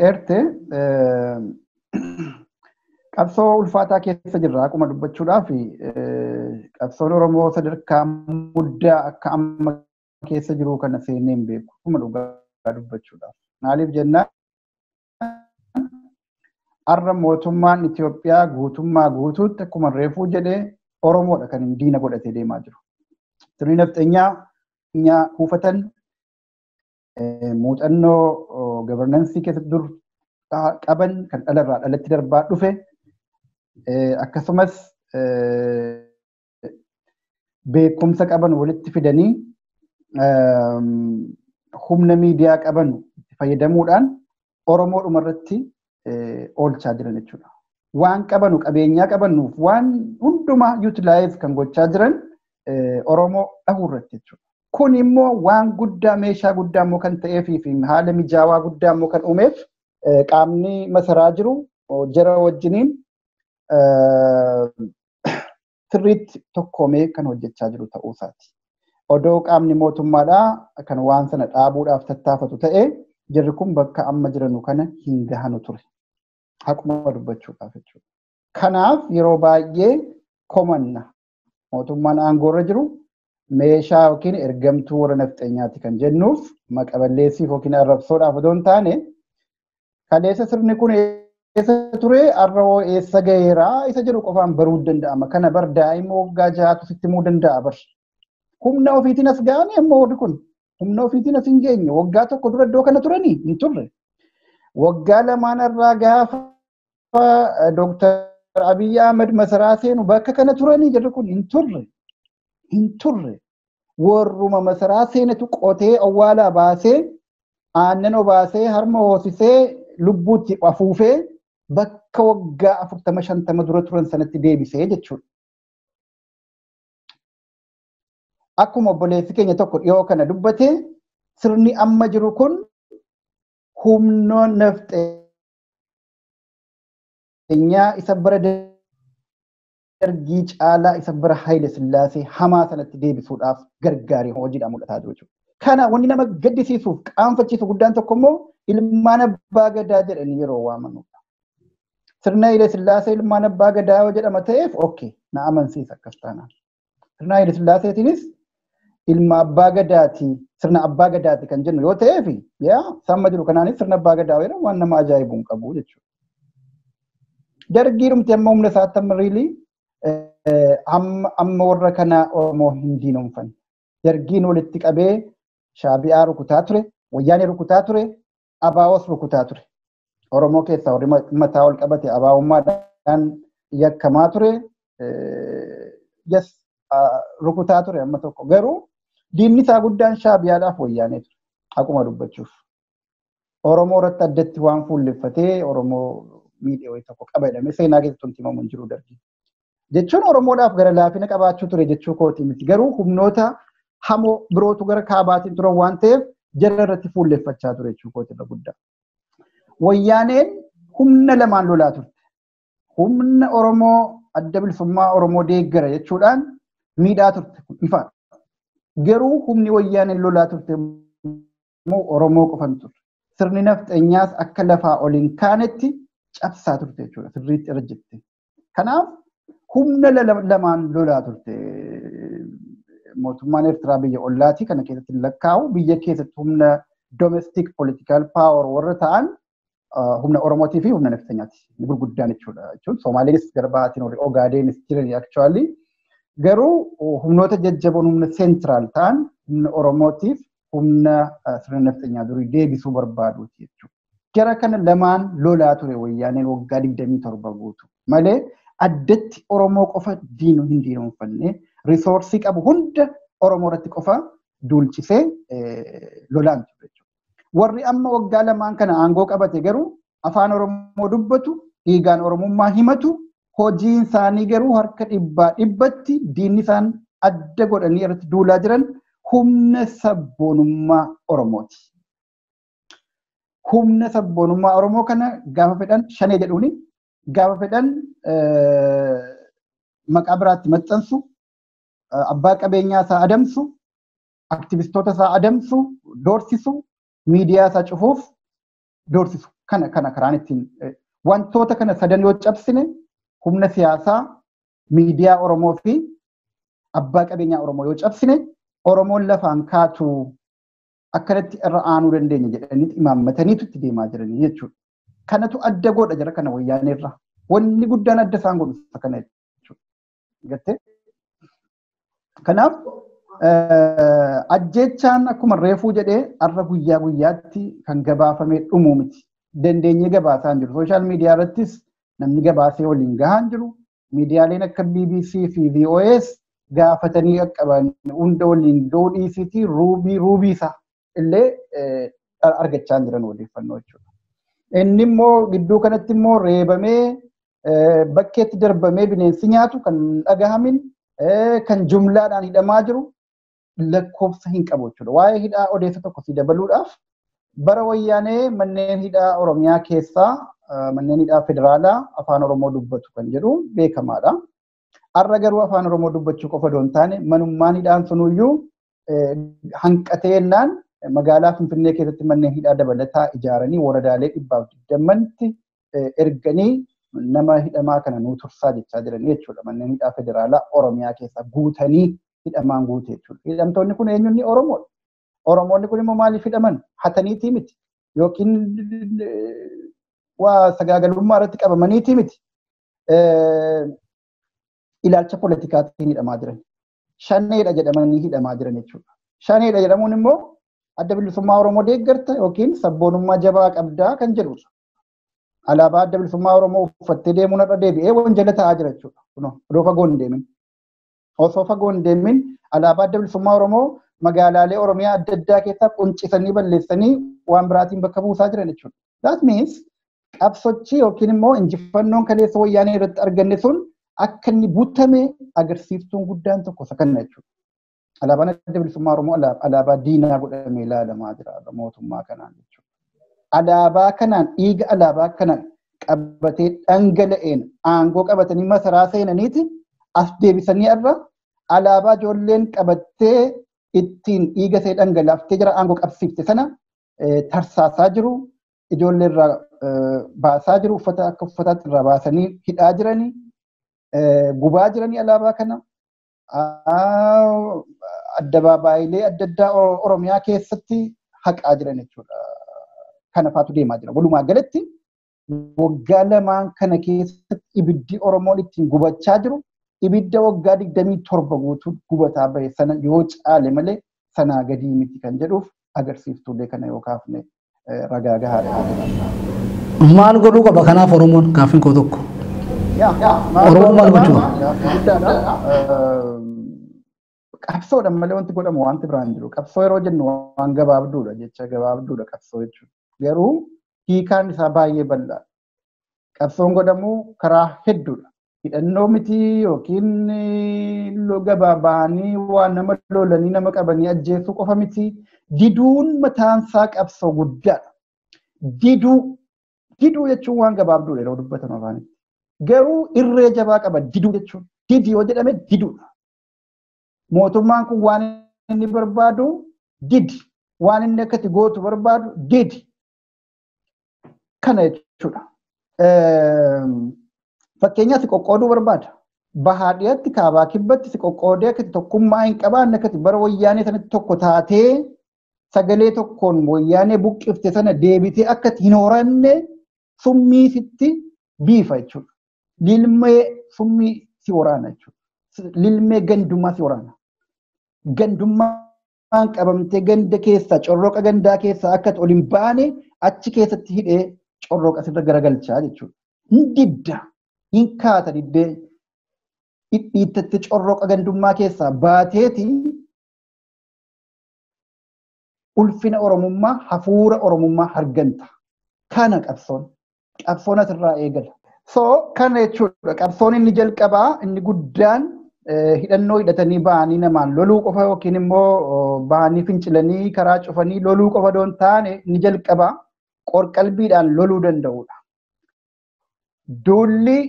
eerte qabsoo ulfaataa keessa jirra akkuma dubbachuudhaaf qabsoon Oromoo sadarkaa guddaa akka amma keessa jiru kana seenee hin beeku akkuma dhugaa dubbachuudhaaf maaliif jennaan har'a mootummaan Itoophiyaa guutummaa guutuutti akkuma reefuu jedhee Oromoodha kan hin diina godhatee deemaa jiru. Sirni nafteenyaa kuufatan muuxannoo governance keessatti dur qaban kan dhalarraa dhalatti darbaa dhufe akkasumas beekumsa qaban walitti fidanii humna miidiyaa qaban fayyadamuudhaan Oromoodhuma irratti oolchaa jiran jechuudha. Waan qabanu qabeenyaa qabanuuf waan hundumaa utilize kan gochaa jiran Oromoo dhahuu irratti jechuudha. Kun immoo waan guddaa meeshaa guddaa immoo kan ta'eef fi haala mijaawaa guddaa immoo kan uumeef qaamni masaraa jiru jara wajjiniin sirriitti tokkoomee kan hojjechaa jiru ta'uu isaati. Odoo qaamni mootummaadhaa kan waan sana dhaabuudhaaf tattaafatu ta'ee jirri kun bakka amma jiranu kana hin gahanu ture. Akkuma dubbachuudhaaf jechuudha. Kanaaf yeroo baay'ee komanna mootummaan aangoorra jiru meeshaa yookiin ergamtuu warra nafteenyaati kan jennuuf maqaballeessiif yookiin arrabsoodhaaf odoo hin taane Kaleessa sirni kun eessa ture arrawoo eessa gaheeraa isa jedhu qofaan baruu danda'ama. Kana bar daa'ima waggaa ja'atu sitti himuu danda'a bar. Humna ofiitiin as ga'anii ammoo warri kun humna ofiitiin as hin geenye waggaa tokko dura iddoo kana turanii hin turre. Waggaa lamaan irraa gaafa Dr. Abiy Ahmed masaraa seenu bakka kana turanii jirri kun hin turre. Hin turre. Warruma masaraa seenatu qotee awwaalaa baasee aannan obaasee harma hoosisee lubbuutti afuufee bakka waggaa 40-50 dura turan sanatti deebisee jechuudha. Akkuma obboleessi keenya tokko dhiyoo kana dubbate sirni amma jiru kun humnoon nafxeenyaa isa bara dargii caalaa isa bara Haayile Sillaasee hamaa sanatti deebisuudhaaf gargaaree hojiidhaan mul'ataa jiru jechuudha. Kana wanni nama gaddisiisuuf qaanfachiisu guddaan tokko immoo ilmaan abbaa gadaa jedhanii yeroo waamanudha. Sirna Haayile Sillaasee ilmaan abbaa gadaa yoo jedhama ta'eef okay na amansiisa akkas taanaan. Sirna Haayile Sillaaseetiinis ilma abbaa gadaati sirna abbaa gadaati kan jennu yoo ta'eef yaa samma jiru kanaanis sirna abbaa gadaa jedhamu waan nama ajaa'ibu hin qabu jechuudha. Dargiirumti amma humna isaatti amma riilii amma warra kana Oromoo hin diinoomfanne. Dargiin walitti qabee Shaabiyaa rukutaa ture, Wayyaanee rukutaa ture, Abaawos rukutaa ture. Oromoo keessaa warri mataa ol qabate abaawummaadhaan yakkamaa ture. Rukutaa ture amma tokko garuu diinni isaa guddaan Shaabiyaadhaaf Wayyaanee ture. Akkuma dubbachuuf. Oromoo irratti addatti waan fuulleffatee Oromoo miidhee wayii tokko qaba jedhamee seenaa keessatti himamu hin jiru dargi. Jechuun Oromoodhaaf gara laafina qabaachuu ture jechuu kooti miti. Garuu humnoota hamoo birootu gara kaabaatiin turan waan ta'eef jara irratti fuulleffachaa ture jechuu kooti irra guddaa. Wayyaaneen humna lamaan lolaa turte. Humna Oromoo adda bilisummaa Oromoo deeggara jechuudhaan miidhaa turte ifa. Garuu humni Wayyaaneen lolaa turte immoo Oromoo qofan turte. Sirni nafxeenyaas akka lafaa ol hin kaanetti cabsaa turte jechuudha. Sirriitti irra jette. Kanaaf humna lamaan lolaa turte. Mootummaan Eertiraa biyya ollaatii kana keessatti lakkaa'u biyya keessatti humna domestic political power warra ta'an humna Oromootii fi humna nafxeenyaati. Gurguddaan jechuudha. Somaaliinis garbaatiin warri Ogaadeenis jirani actually. Garuu humnoota jajjaboon humna central ta'an humna Oromootiif humna sirna nafxeenyaa durii deebisuu barbaaduuti jechuudha. Jara kana lamaan lolaa ture Wayyaaneen waggaa 27 guutu. Malee addatti Oromoo qofa diinuu hin diinoomfanne risoorsii qabu hunda Oromoo irratti qofa duulchisee lolaan ture jechuudha. Warri amma waggaa lamaan kana aangoo qabate garuu afaan Oromoo dubbatu, dhiigaan Oromummaa himatu, hojiin isaanii garuu harka 100% diinni isaan adda godhanii irratti duulaa jiran humna sabboonummaa Oromooti. Humna sabboonummaa Oromoo kana gaafa fedhan shanee jedhuuni gaafa fedhan maqaa biraatti maxxansu, abbaa qabeenyaa isaa adamsu, aktivistoota isaa adamsu, doorsisu, miidiyaa isaa cufuuf doorsisu. Kana karaan ittiin wantoota kana sadan yoo cabsine humna siyaasaa, miidiyaa Oromoo fi abbaa qabeenyaa Oromoo yoo cabsine Oromoon lafaan kaatu akkanatti irra aanuu dandeenya jedhanii imaammataniitu itti deemaa jiranii jechuudha. Kanatu adda godha jara kana Wayyaanee irraa. Wanni guddaan adda isaan godhu kana jechuudha. Gattee? Kanaaf ajjechaan akkuma reefuu jedhee har'a guyyaa guyyaatti kan gabaafamee dhumuu miti. Dandeenyee gabaasaa hin jiru. Sooshaal miidiyaa irrattis namni gabaasee waliin gahaa hin jiru. Miidiyaaleen akka BBC fi VOS gaafatanii qaqqaban hunda waliin gahuu dhiisitii ruubii isaa illee argachaa jiran odeeffannoo jechuudha. Inni immoo gidduu kanatti immoo reebamee bakkeetti darbamee bineensi nyaatu kan dhagahamin kan jumlaadhaan hidhamaa jiru lakkoofsa hin qabu jechuudha. Waa'ee hidhaa odeessa tokko si dabaluudhaaf bara Wayyaanee manneen hidhaa Oromiyaa keessaa manneen hidhaa federaalaa afaan Oromoo dubbatu kan jedhu beekamaadha. Har'a garuu afaan Oromoo dubbachuu qofa osoo hin taane manummaan hidhaan sunuyyuu hanqateennaan magaalaa Finfinnee keessatti manneen hidhaa dabalataa ijaaranii waradaalee 120tti erganii nama hidhamaa kana nuu tursaa jechaa jiran jechuudha. Manneen hidhaa federaalaa Oromiyaa keessa guutanii hidhamaan guute jechuudha. Hidhamtoonni kun eenyuun Oromoodha. Oromoonni kun immoo maaliif hidhaman? Hataniitii miti. Yookiin waa sagaagalummaa irratti qabamaniiti miti. Ilaalcha politikaatiin hidhamaa jiran. Shaneedha jedhamanii hidhamaa jiran jechuudha. Shaneedha jedhamuun immoo adda bilisummaa Oromoo deeggarta yookiin sabboonummaa jabaa qabdaa kan jedhudha. Alaabaa adda bilisummaa Oromoo uffattee deemuun irra deebi'ee wanjala ta'aa jira jechuudha. Odoo fagoo hin deemin. Osoo fagoo hin deemin alaabaa adda bilisummaa Oromoo magaalaalee Oromiyaa adda addaa keessaa quncisanii balleessanii waan biraatiin bakka buusaa jiran jechuudha. That means qabsochii yookiin immoo injifannoon kaleessa wayyaanee irratti arganne sun akka inni butame agarsiiftuun guddaan tokko isa kana jechuudha. Alaabaan adda bilisummaa Oromoo alaabaa diinaa godhamee ilaalamaa jira mootummaa kanaan jechuudha. Alaabaa kanaan dhiiga alaabaa kanaan qabatee dhangala'een aangoo qabatanii masaraa seenaniiti as deebisanii irra alaabaa ijoolleen qabattee ittiin dhiiga ishee dhangalaaftee jira aangoo qabsiifte sana tarsaasaa jiru. Ijoollee irraa baasaa jiru uffata akka uffataatti irraa baasanii hidhaa jiranii gubaa jiranii alaabaa kana. Addabaabayilee adda addaa Oromiyaa keessatti haqaa jiran jechuudha. Kana faatu deemaa jira. Walumaa galatti waggaa lamaan kana keessatti ibiddi Oromoon ittiin gubachaa jiru ibidda waggaa 27 guutuu gubataa bahe sana yoo caale malee sanaa gadii miti kan jedhuuf agarsiiftuulee kana yoo kaafne ragaa gahaadha. Maal godhuu qaba kanaaf Oromoon gaaffiin koo tokko? Oromoon maal gochuu qaba? Qabsoodhaan malee wanti godhamu wanti biraan jiru. Qabsoo yeroo jennu waan gabaabduudha jecha gabaabduudha qabsoo jechuudha. Garuu hiikaan isaa baay'ee bal'aadha. Qabsoon godhamu karaa hedduudha. Hidhannoo miti yookiin gabaabanii waan nama lolanii nama qabanii ajjeesuu qofa miti. Diduun mataansaa qabsoo guddaadha. Diduu jechuun waan gabaabduudha yeroo dubbatan afaanitti. Garuu irree jabaa qaba diduu jechuun. Didi yoo jedhame diduudha. Mootummaan kun waan inni barbaadu didi. Waan inni akkati gootu barbaadu didi. Kana jechuudha. Fakkeenyaaf si qoqqooduu barbaada. Bahaadhiyatti kaabaa kibbatti si qoqqoodee akkati tokkummaa hin qabaanne akkati bara wayyaanee sanatti tokko taatee sagalee tokkoon wayyaanee buqqifte sana deebitee akkati hin horanne summii sitti biifa jechuudha. Lilmee summii si waraana jechuudha. Lilmee gandummaa si waraana. Gandummaan qabamtee ganda keessaa corroqa gandaa keessaa akkati ol hin baane achi keessatti hidhee corroqa sirra garagalchaa jechuudha. Didda hin kaata diddee dhidhiittatti corroqa gandummaa keessaa baateeti ulfina Oromummaa hafuura Oromummaa harganta. Kana qabsoon asirraa eegala. So kana jechuudha qabsoon inni jalqabaa inni guddaan hidhannoo hidhatanii ba'anii namaan loluu qofa yookiin immoo ba'anii fincilanii karaa cufanii loluu qofa doon taane inni jalqabaa qorqalbiidhaan loluu danda'udha. Duulli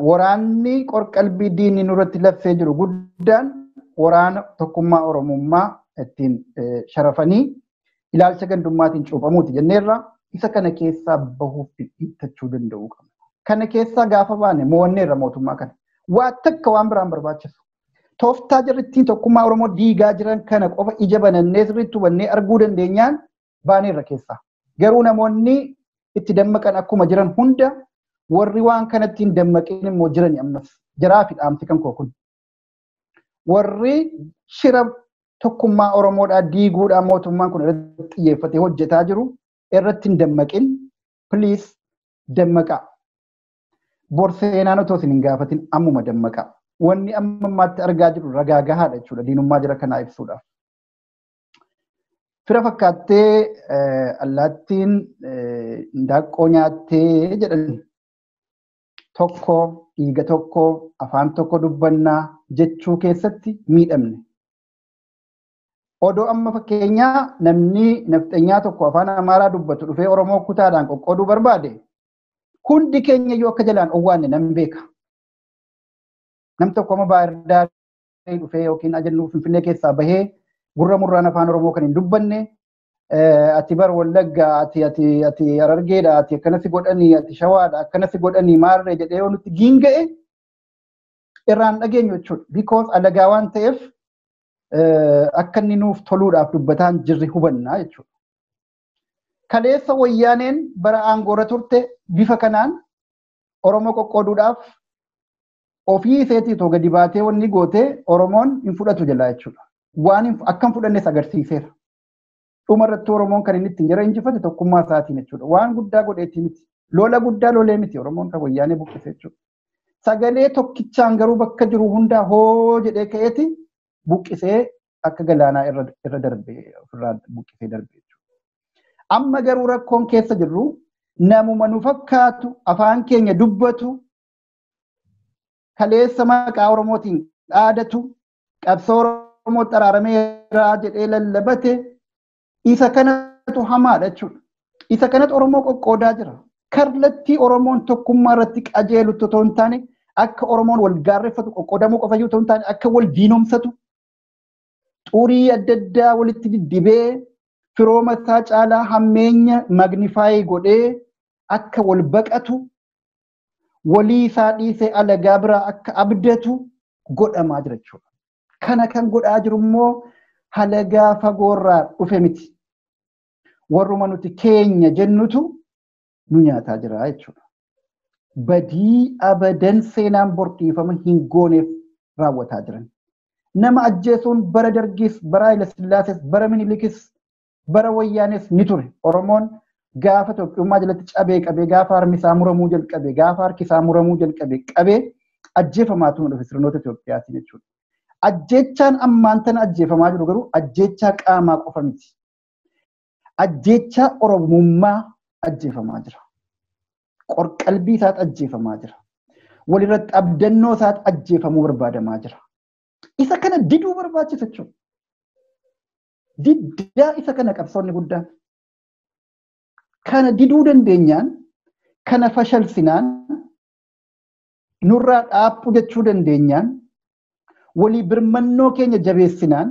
waraanni qorqalbii diinni nurratti labsee jiru guddaan waraana tokkummaa Oromummaa ittiin sharafanii ilaalcha gandummaatiin cuufamuuti jenneerra isa kana keessaa bahuuf dhiittachuu danda'uu qabna. Kana keessaa gaafa baane mo'anneerra mootummaa kana. Waa takka waan biraan barbaachisu. Tooftaa jirrittiin tokkummaa Oromoo diigaa jiran kana qofa ija banannee sirriitti hubannee arguu dandeenyaan baaneerra keessaa. Garuu namoonni itti dammaqan akkuma jiran hunda warri waan kanatti hin dammaqin immoo jirani ammas jaraa fi dhaamsi kan koo kun. Warri shira tokkummaa Oromoodhaa diiguudhaan mootummaan kun irratti xiyyeeffatee hojjetaa jiru irratti hin dammaqin please dammaqaa. Borseenaan otoo isin hin gaafatin ammuma dammaqaa. Wanni amma ammaatti argaa jiru ragaa gahaadha jechuudha diinummaa jira kanaa ibsuudhaaf. Fira fakkaattee allaattiin ndaaqqoo nyaattee jedhan tokko dhiiga tokko afaan tokko dubbannaa jechuu keessatti miidhamne. Odoo amma fakkeenyaa namni nafxanyaa tokko afaan Amaaraa dubbatu dhufee Oromoo kutaadhaan qoqqooduu barbaade hundi keenya yoo akka jalaan owwaanne nan beeka. Nam tokko amma Baahirdaar dhufee yookiin ajannuu Finfinnee keessaa bahee gurra murraan afaan Oromoo kan hin dubbanne ati bar Wallaggaa ati Harargeedha ati akkanasi godhanii ati Shawaadha akkanasi godhanii maarree jedhee yoo nutti giinga'e irraan dhageenyu jechuudha. Because alagaa waan ta'eef akka inni nuuf toluudhaaf dubbataan jirri hubannaa jechuudha. kaleessa wayyaaneen bara aangoora turte bifa kanaan Oromoo qoqqooduudhaaf ofii iseetii too gadi baatee wanni gootee Oromoon hin fudhatu jalaa jechuudha. Waan akkam fudhannes agarsiiseera. Dhumarratti Oromoon kan inni ittiin jara injifate tokkummaa isaatiin jechuudha. Waan guddaa godheetti miti. Lola guddaa lolee miti Oromoon kan wayyaanee buqqise jechuudha. Sagalee tokkichaan garuu bakka jiru hundaa hoo jedhee ka'eeti buqqisee akka galaanaa irra darbee ofirraa buqqisee darbee jechuudha. Amma garuu rakkoon keessa jirru namuma nu fakkaatu afaan keenya dubbatu kaleessa maqaa Oromootiin dhaadatu qabsoo Oromoo xaraarameeraa jedhee lallabate isa kanatu hamaadha jechuudha. Isa kanatu Oromoo qoqqoodaa jira. Kallattii Oromoon tokkummaa irratti qajeelutti otoo hin taane akka Oromoon wal gaarreeffatu qoqqoodamuu qofayyuu otoo hin taane akka wal diinomsatu xurii adda addaa walitti diddibee firooma isaa caalaa hammeenya magnifaayi godhee akka wal baqatu walii isaa dhiisee alagaa biraa akka abdatu godhamaa jira jechuudha. Kana kan godhaa jiru immoo halagaa fagoorraa dhufe miti. Warruma nuti keenya jennutu nu nyaataa jira jechuudha. Badii abadan seenaan bordiifama hin gooneef raawwataa jiran. Nama ajjeesuun bara Dargis, bara Hayilesillaases, bara Minilikis, bara Wayyaanes ni ture. Oromoon gaafa Itoophiyaa jalatti cabee qabee gaafa harmi isaa muramuu jalqabe gaafa harki isaa muramuu jalqabe qabee ajjeefamaa ture dhufe sirnoota Itoophiyaatiin jechuudha. Ajjeechaan ammaan tana ajjeefamaa jiru garuu ajjeechaa qaamaa qofa miti. Ajjeechaa Oromummaa ajjeefamaa jira. Qorqalbii isaatti ajjeefamaa jira. Walirratti abdannoo isaatti ajjeefamuu barbaadamaa jira. Isa kana diduu barbaachisa jechuudha. Diddaa isa kana qabsoonni guddaan. Kana diduu dandeenyaan, kana fashalsinaan, nurraa dhaabuu jechuu dandeenyaan, walii birmannoo keenya jabeessinaan,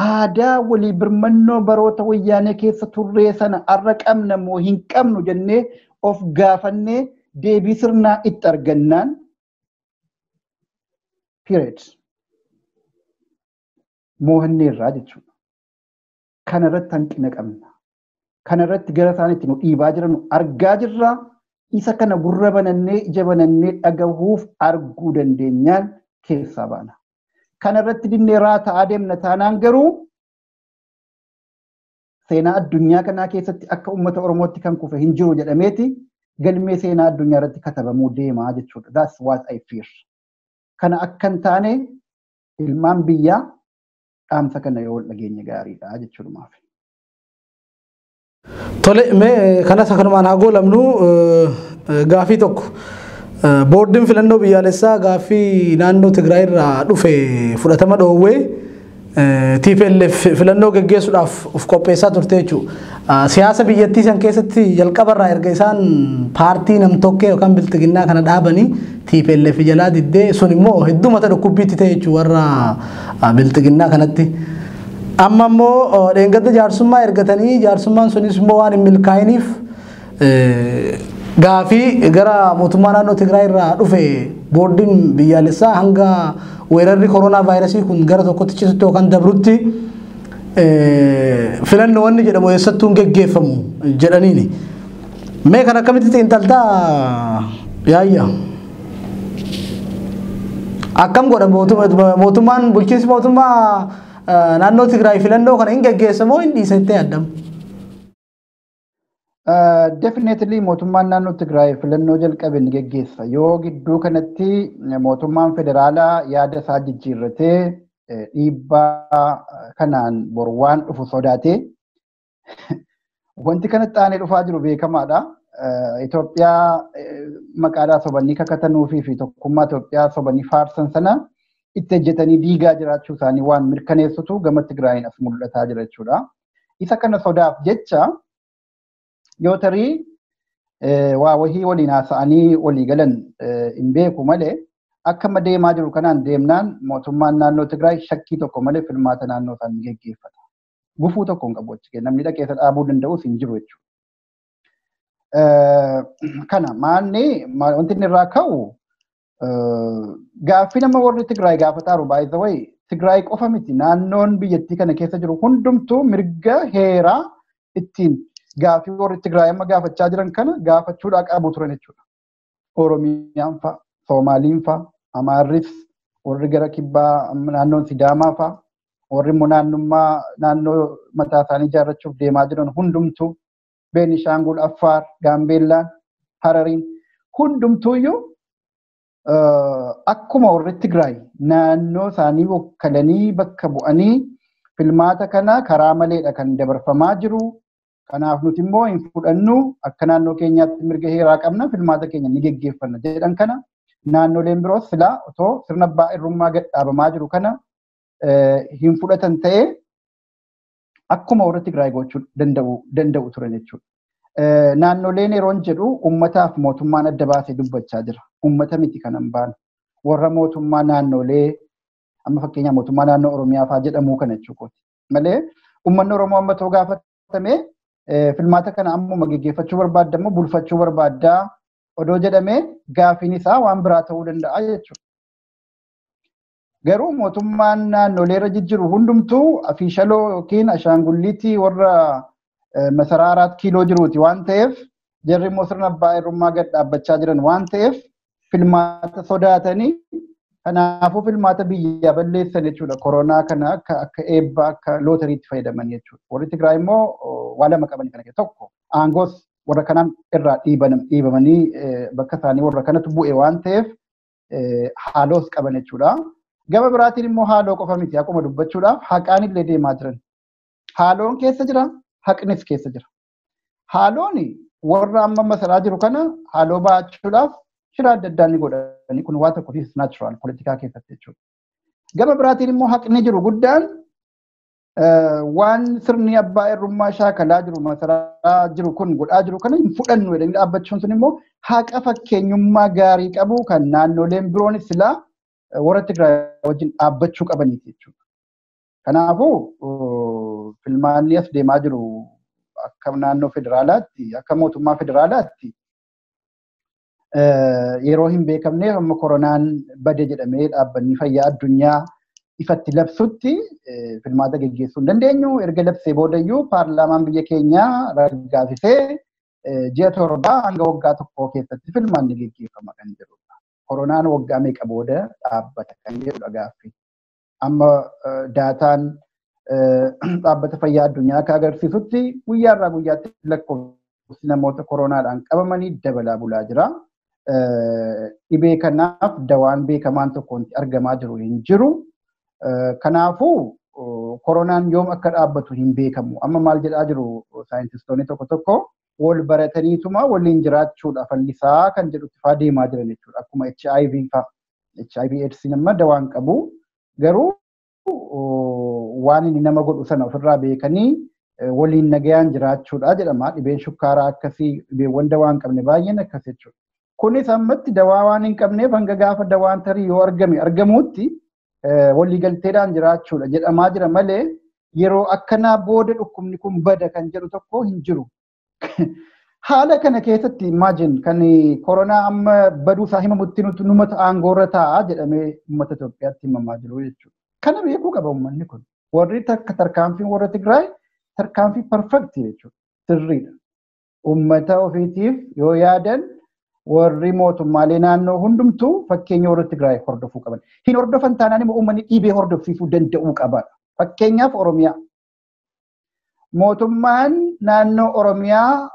aadaa walii birmannoo baroota wayyaanee keessa turree sana arra qabna moo hin qabnu jennee of gaafannee deebii sirnaa itti argannaan period moohanneerraa jechuudha. Kana irratti hanqina qabna. Kana irratti gara isaaniitti nu dhiibaa jiran argaa jirra. Isa kana gurra banannee ija banannee dhagahuuf arguu dandeenyaan keessaa baana. Kana irratti dinneeraa ta'aa deemna taanaan garuu seenaa addunyaa kanaa keessatti akka uummata Oromootti kan kufe hin jiru jedhameeti galmee seenaa addunyaa irratti katabamuu deemaa jechuudha. That's what I fear. Kana akka hin taane ilmaan biyyaa dhaamsa kana yoo dhageenya gaariidha jechuudha. Tole mee kanas akkanumaan haa goolamnu gaafii tokko. Boordiin filannoo biyyaalessaa gaaffii naannoo Tigraay irraa dhufe fudhatama dhoowwee TPLF filannoo gaggeessuudhaaf of qopheessaa turte jechuudha. Siyaasa biyyattii san keessatti jalqabarraa erga isaan paartii nam-tokkee yookaan biltiginnaa kana dhaabanii TPLF jalaa diddee sun immoo hedduu mata dhukkubbiitti ta'e jechuudha warra biltiginnaa kanatti. Amma immoo dheengadda jaarsummaa ergatanii jaarsummaan sunis immoo waan hin milkaa'iniif gaafii gara mootummaa naannoo Tigraay irraa dhufe boordiin biyyaalessaa hanga weerarri koronaa vaayirasii kun gara tokkotti cisutti yookaan dabrutti filannoo wanni jedhamu eessattuu hin geggeeffamu jedhaniini. Mee kan akkamitti xiinxaltaa yaayyaa? Akkam godha mootummaan bulchiinsi mootummaa naannoo Tigraay filannoo kana hin geggeessamoo hin dhiisettee addamu? Definitely mootummaan naannoo Tigraay filannoo jalqabe ni geggeessa. Yoo gidduu kanatti mootummaan federaalaa yaada isaa jijjiirratee dhiibbaa kanaan bor waan dhufu sodaatee wanti kanatti aanee dhufaa jiru beekamaadha. Itoophiyaa maqaadhaa sobanii kakatanuufii fi tokkummaa Itoophiyaa sobanii faarsan sana itti ejjetanii diigaa jiraachuu isaanii waan mirkaneessutu gama Tigraayin as mul'ataa jira jechuudha. Isa kana sodaaf jecha yoo tarii waa wahii waliin haasa'anii walii galan hin beeku malee akkama deemaa jiru kanaan deemnaan mootummaan naannoo Tigraay shakkii tokko malee filmaata naannoo isaanii geggeeffata. Gufuu tokko hin qabu achi namni dhaqeessa dhaabuu danda'us hin jiru jechuudha. Kana maanni wanti inni irraa ka'u gaaffii nama warri Tigraay gaafataaru by the way Tigraay qofa miti naannoon biyyattii kana keessa jiru hundumtuu mirga heeraa ittiin gaafii warri Tigraay amma gaafachaa jiran kana gaafachuudhaa qabu turan jechuudha. Oromiyaan fa'a, Soomaaliin fa'a, Amaarris, warri gara kibbaa naannoon Sidaamaa fa'a, warri immoo naannoo mataa isaanii ijaarrachuuf deemaa jiran hundumtuu Beenishaangul, Affaar, Gaambeellaan, Harariin hundumtuuyyuu akkuma warri Tigraay naannoo isaanii wakkalanii bakka bu'anii filmaata kana karaa maleedha kan dabarfamaa jiru. Kanaaf nuti immoo hin fudhannu akka naannoo keenyaatti mirga heeraa qabna filmaata keenya ni geggeeffanna jedhan kana naannoleen biroos silaa otoo sirna abbaa irrummaa gad dhaabamaa jiru kana hin fudhatan ta'ee akkuma warri Tigraay gochuu danda'u turan jechuudha. Naannoleen yeroon jedhu ummataaf mootummaan adda baasee dubbachaa jira. Ummata miti kanan baanu. Warra mootummaa naannolee amma fakkeenyaaf mootummaa naannoo Oromiyaa fa'aa jedhamuu kana jechuudha. Malee uummanni Oromoo amma too gaafatamee filmaata kana ammuma geggeeffachuu barbaadda immoo bulfachuu barbaaddaa odoo jedhamee gaafiin isaa waan biraa ta'uu danda'a jechuudha. Garuu mootummaan naannoleerra jijjiru hundumtuu afiishaloo yookiin ashaangulliitii warra masaraa 4 kiiloo jiruuti waan ta'eef jarri immoo sirna abbaa irrummaa gad dhaabbachaa jiran waan ta'eef filmaata sodaatanii kanaafuu filmaata biyyaa balleessan jechuudha. Koronaa kana akka eebbaa akka lootariitti fayyadaman jechuudha. Warri Tigraay immoo waa lama qaban kana keessaa tokko aangoos warra kanaan irraa dhiibamanii bakka isaanii warra kanatu bu'e waan ta'eef haaloos qaban jechuudha. Gama biraatiin immoo haaloo qofa miti akkuma dubbachuudhaaf haqaan illee deemaa jiran. Haaloon keessa jira, haqnis keessa jira. Haaloon warra amma masaraa jiru kana haaloo ba'achuudhaaf shira adda addaa ni godhani kun waa tokko fi natural politikaa keessatti jechuudha. Gama biraatiin immoo haqni jiru guddaan waan sirni abbaa irrummaa shaakalaa jiru masaraa jiru kun godhaa jiru kana hin fudhannu jedhanii dhaabbachuun sun immoo haqa fakkeenyummaa gaarii qabu kan naannoleen biroon silaa warra Tigraay wajjin dhaabbachuu qabaniiti jechuudha. Kanaafuu filmaanni as deemaa jiru akka naannoo federaalaatti akka mootummaa federaalaatti yeroo hin beekamneef amma koronaan bade jedhamee dhaabbanni fayyaa addunyaa ifatti labsutti filmaata geggeessuu hin dandeenyu. Erga labsee boodayyuu paarlaamaan biyya keenyaa raggaasisee ji'a 7 hanga waggaa 1 keessatti filmaanni geggeeffama kan jedhudha. Koronaan waggaa meeqa booda dhaabbata kan jedhudha gaaffii. Amma daataan dhaabbata fayyaa addunyaa akka agarsiisutti guyyaarraa guyyaatti lakkoofsi namoota koronaadhaan qabamanii dabalaa bulaa jira. Dhibee kanaaf dawaan beekamaan tokkoon argamaa jiru hin jiru. Kanaafuu koronaan yoom akka dhaabbatu hin beekamu. Amma maal jedhaa jiru saayintistoonni tokko wal barataniituma waliin jiraachuudha fallisaa kan jedhutti faa deemaa jiran jechuudha. Akkuma HIV faa. HIV AIDS nama dawaan qabu garuu waan inni nama godhu sana ofirraa beekanii waliin nagayaan jiraachuudha jedhama. Dhibeen shukkaaraa akkasii dhibeewwan dawaa hin qabne baay'een akkas jechuudha. Kunis ammatti dawaa waan hin qabneef hanga gaafa dawaan tarii yoo argamuutti waliigalteedhaan jiraachuudha jedhamaa jira malee yeroo akkanaa booda dhukkubni kun bada kan jedhu tokko hin jiru. Haala kana keessatti imagine kan koronaa amma baduu isaa himamutti numata aangoorra taa'aa jedhamee uummata Itoophiyaatti himamaa jiru jechuudha. Kana beekuu qaba uummanni kun. Warri tarkaanfiin warra Tigraay tarkaanfii perfect jechuudha. Sirriidha. Uummata ofiitiif yoo yaadan warri mootummaalee naannoo hundumtuu fakkeenya warra Tigraay hordofuu qaban. Hin hordofan taanaan immoo uummanni dhiibee hordofsiisuu danda'uu qaba. Fakkeenyaaf Oromiyaa. Mootummaan naannoo Oromiyaa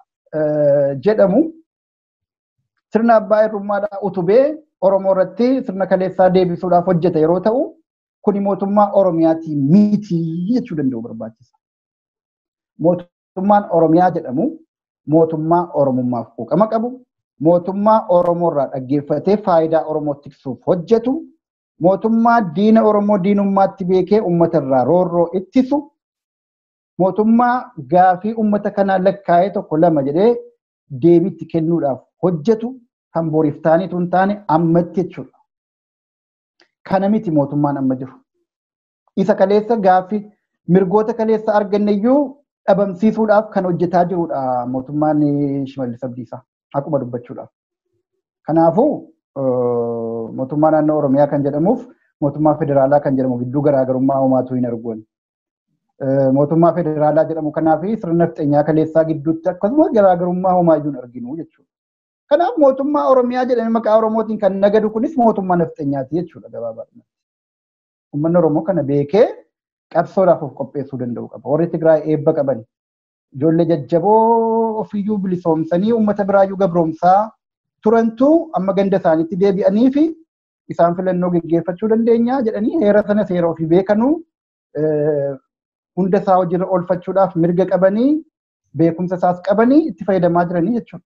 jedhamu sirna abbaa irrummaadhaa utubee Oromoo irratti sirna kaleessaa deebisuudhaaf hojjeta yeroo ta'u kuni mootummaa Oromiyaati miti jechuu danda'u barbaachisa. Mootummaan Oromiyaa jedhamu mootummaa Oromummaaf quuqama qabu, mootummaa Oromoo irraa dhaggeeffatee faayidaa Oromoo tiksuuf hojjetu, mootummaa diina Oromoo diinummaatti beekee uummata irraa roorroo ittisu, mootummaa gaafii uummata kanaa lakkaa'ee tokko lama jedhee deebiitti kennuudhaaf hojjetu kan boriif taaniitu hin taane ammatti jechuudha. Kana miti mootummaan amma jiru. Isa kaleessa gaafii mirgoota kaleessa arganneyyuu dhabamsiisuudhaaf kan hojjetaa jirudha mootummaan Shimallis Abdiisaa akkuma dubbachuudhaaf. Kanaafuu mootummaa naannoo Oromiyaa kan jedhamuuf mootummaa federaalaa kan jedhamu gidduu garaagarummaa uumaatu hin argoon. Mootummaa federaalaa jedhamu kanaaf sirna nafxeenyaa kaleessaa gidduutti akkasumas garaagarummaa uumaayuu hin arginu jechuudha. Kanaaf mootummaa Oromiyaa jedhamee maqaa Oromootiin kan nagadu kunis mootummaa nafxeenyaati jechuudha gabaabaadhuma. Uummanni Oromoo kana beekee qabsoodhaaf of qopheessuu danda'u qaba. Warri Tigraay eebba qaban ijoollee jajjaboo ofiyyuu bilisoomsanii uummata biraayyuu gabroomsaa turantu amma ganda isaaniitti deebi'anii fi isaan filannoo geggeeffachuu dandeenya jedhanii heera sana seera ofii beekanuu hunda isaa hojiirra oolfachuudhaaf mirga qabanii beekumsa isaas qabanii itti fayyadamaa jiranii jechuudha.